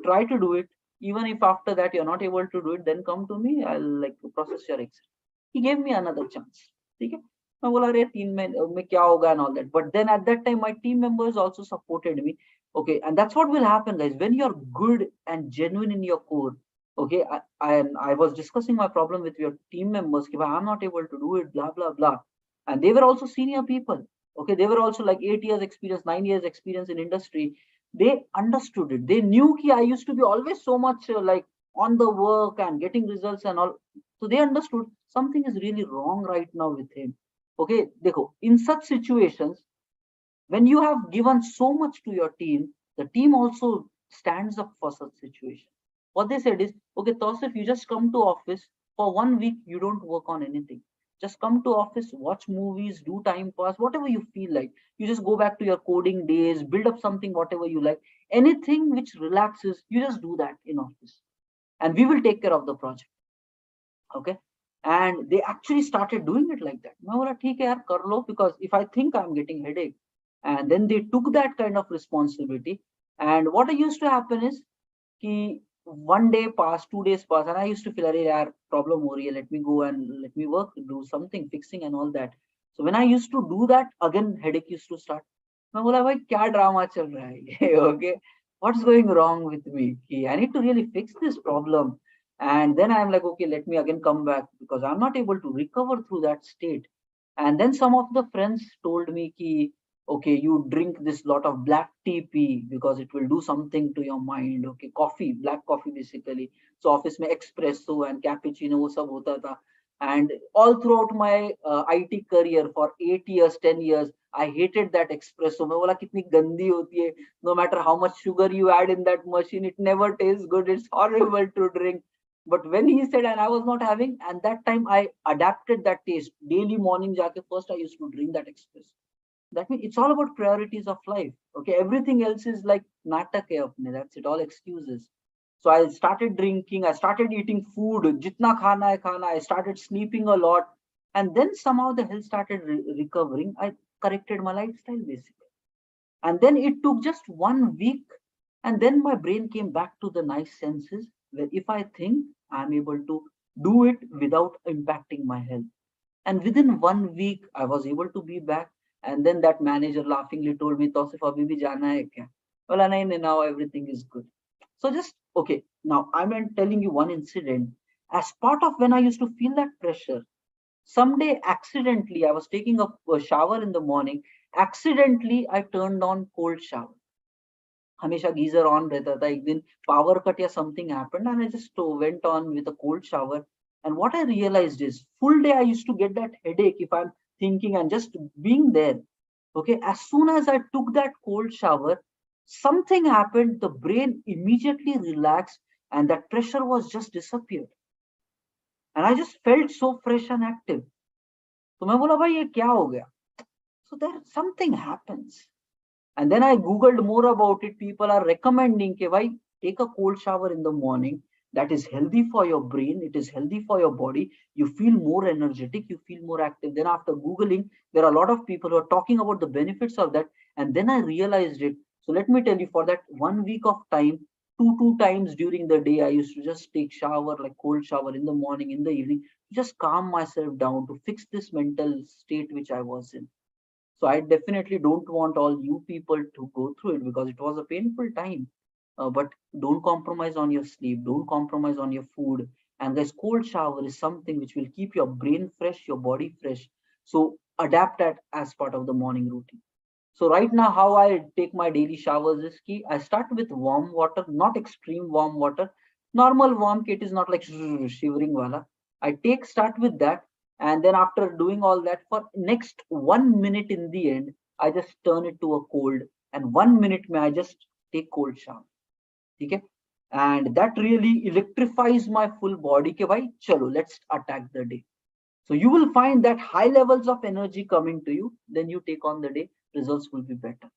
Try to do it. Even if after that you're not able to do it, then come to me. I'll like process your exit. He gave me another chance. Okay? मैं बोला अरे 3 में क्या होगा and all that. But then at that time my team members also supported me. Okay, and that's what will happen, guys. When you're good and genuine in your core, okay, I was discussing my problem with your team members. I'm not able to do it, blah blah blah, and they were also senior people. Okay, they were also like 8 years experience, 9 years experience in industry. They understood it. They knew I used to be always so much like on the work and getting results and all. So they understood something is really wrong right now with him. Okay, dekho, in such situations, when you have given so much to your team, the team also stands up for such situation. What they said is, okay, Tausif, you just come to office for 1 week, you don't work on anything. Just come to office, watch movies, do time pass, whatever you feel like. You just go back to your coding days, build up something, whatever you like. Anything which relaxes, you just do that in office. And we will take care of the project. Okay. And they actually started doing it like that. Because if I think I'm getting headache, and then they took that kind of responsibility. And what used to happen is, 1 day passed, 2 days passed, and I used to feel, problem over here, let me go and let me work, do something, fixing and all that. So when I used to do that, again headache used to start. Kya drama chal raha hai? Okay, what's going wrong with me? I need to really fix this problem. And then I'm like, okay, let me again come back because I'm not able to recover through that state. And then some of the friends told me, okay, you drink this lot of black tea because it will do something to your mind. Okay, coffee, black coffee basically. So office mein espresso and cappuccino wo sab hota tha. And all throughout my IT career for 8 years, 10 years, I hated that espresso. मैं बोला कितनी गंदी होती है. No matter how much sugar you add in that machine, it never tastes good. It's horrible to drink. But when he said, and I was not having, and that time I adapted that taste. Daily morning jaake first I used to drink that espresso. That means it's all about priorities of life. Okay, everything else is like natak hai apne. That's it, all excuses. So I started drinking, I started eating food, jitna khana hai khana. I started sleeping a lot, and then somehow the health started recovering. I corrected my lifestyle basically, and then it took just 1 week, And then my brain came back to the nice senses where if I think, I'm able to do it without impacting my health. And within 1 week, I was able to be back. And then that manager laughingly told me, Tausif, abhi bhi jana hai kya? Well, nahin, now everything is good. So just, okay, now I'm telling you one incident. As part of when I used to feel that pressure, someday accidentally, I was taking a shower in the morning. Accidentally, I turned on cold shower. हमेशा geyser on रहता था. एक दिन power cut या something happened and I just went on with a cold shower. And what I realized is full day I used to get that headache if I'm thinking and just being there. Okay, as soon as I took that cold shower, something happened. The brain immediately relaxed and that pressure was just disappeared. And I just felt so fresh and active. तो मैं बोला भाई ये क्या हो गया? So there something happens. And then I googled more about it. People are recommending ke bhai, take a cold shower in the morning. That is healthy for your brain. It is healthy for your body. You feel more energetic. You feel more active. Then after googling, there are a lot of people who are talking about the benefits of that. And then I realized it. So let me tell you, for that 1 week of time, two times during the day, I used to just take shower, like cold shower in the morning, in the evening, just calm myself down to fix this mental state which I was in. So I definitely don't want all you people to go through it because it was a painful time. But don't compromise on your sleep. Don't compromise on your food. And this cold shower is something which will keep your brain fresh, your body fresh. So adapt that as part of the morning routine. So right now, how I take my daily showers is key. I start with warm water, not extreme warm water. Normal warm, it is not like shivering wala. I start with that, and then after doing all that, for next 1 minute in the end, I just turn it to a cold, and 1 minute may I just take cold shower. Okay, and that really electrifies my full body. Ke bhai, chalo, let's attack the day. So you will find that high levels of energy coming to you. Then you take on the day, results will be better.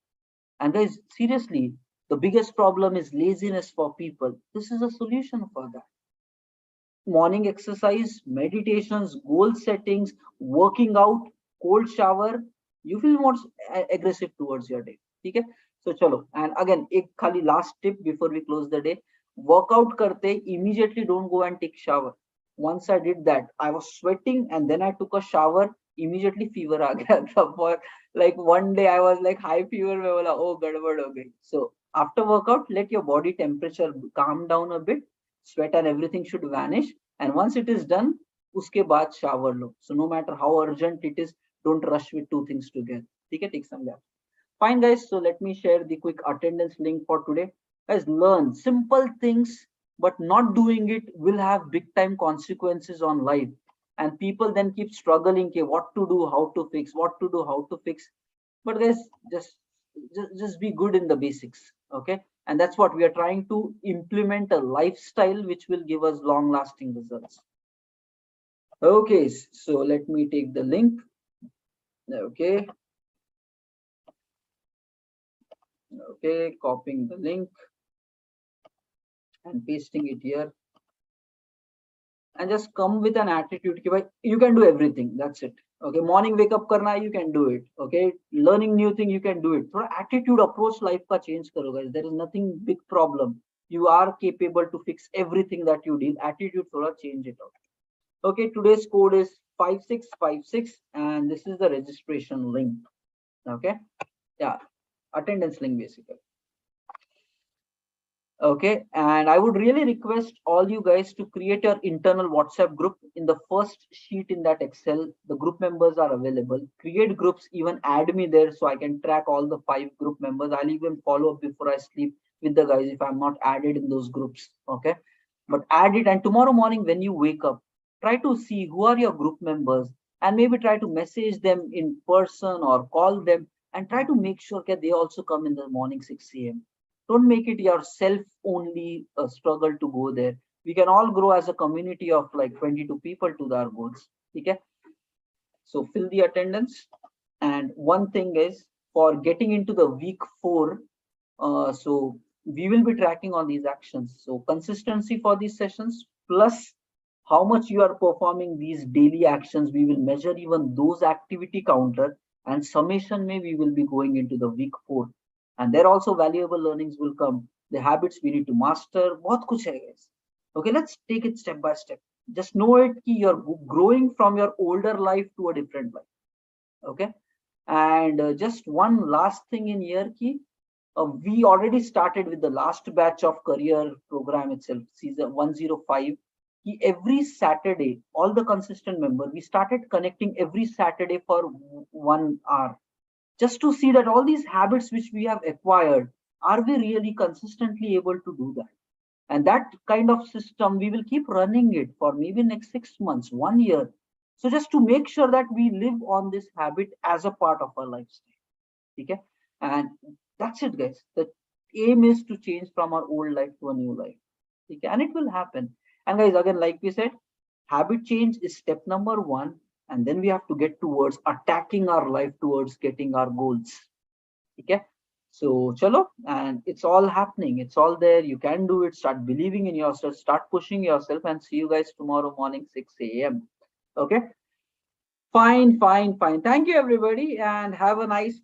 And guys, seriously, the biggest problem is laziness for people. This is a solution for that. Morning exercise, meditations, goal settings, working out, cold shower, you feel more aggressive towards your day. Okay, so chalo. And again, ek khali last tip before we close the day. Workout karte, immediately don't go and take shower. Once I did that, I was sweating and then I took a shower. Immediately fever aa gaya tha. For like one day I was like high fever. Mein bola, oh gadbad ho gayi. So after workout, let your body temperature calm down a bit. Sweat and everything should vanish. And once it is done, uske baad shower lo. So no matter how urgent it is, don't rush with two things together. Okay, take some gap. Fine, guys. So let me share the quick attendance link for today. Guys, learn simple things, but not doing it will have big time consequences on life. And people then keep struggling, okay, what to do, how to fix, what to do, how to fix. But guys, just be good in the basics. Okay, and that's what we are trying to implement, a lifestyle which will give us long lasting results. Okay, so let me take the link. Okay, copying the link and pasting it here, and just come with an attitude that you can do everything. That's it. Okay, morning wake up karna, you can do it. Okay, learning new thing, you can do it. Thoda attitude, approach life ka change karo, guys. There is nothing big problem. You are capable to fix everything that you did. Attitude, thoda change it out. Okay, today's code is 5656, and this is the registration link. Okay, yeah, attendance link basically. Okay, and I would really request all you guys to create your internal WhatsApp group. In the first sheet in that Excel, the group members are available. Create groups, even add me there so I can track all the 5 group members. I'll even follow up before I sleep with the guys if I'm not added in those groups. Okay, but add it, and tomorrow morning when you wake up, try to see who are your group members and maybe try to message them in person or call them and try to make sure that they also come in the morning 6 a.m. Don't make it yourself only a struggle to go there. We can all grow as a community of like 22 people to our goals. Okay, so fill the attendance. And one thing is, for getting into the week 4, so we will be tracking on these actions. So consistency for these sessions plus how much you are performing these daily actions, we will measure even those activity counter, and summation may we will be going into the week 4. And there also valuable learnings will come. the habits we need to master. बहुत कुछ है guys. Okay, let's take it step by step. Just know it कि you're growing from your older life to a different life. Okay, and just one last thing in here ki we already started with the last batch of career program itself, season 105. Every Saturday, all the consistent members, we started connecting every Saturday for 1 hour, just to see that all these habits which we have acquired, are we really consistently able to do that? And that kind of system, we will keep running it for maybe next 6 months, 1 year. So just to make sure that we live on this habit as a part of our lifestyle. Okay, and that's it, guys. The aim is to change from our old life to a new life. Okay, and it will happen. And guys, again, like we said, habit change is step number 1, and then we have to get towards attacking our life towards getting our goals. Okay, so chalo, and it's all happening, it's all there. You can do it. Start believing in yourself, start pushing yourself, and see you guys tomorrow morning 6 a.m. Okay, fine. Thank you everybody, and have a nice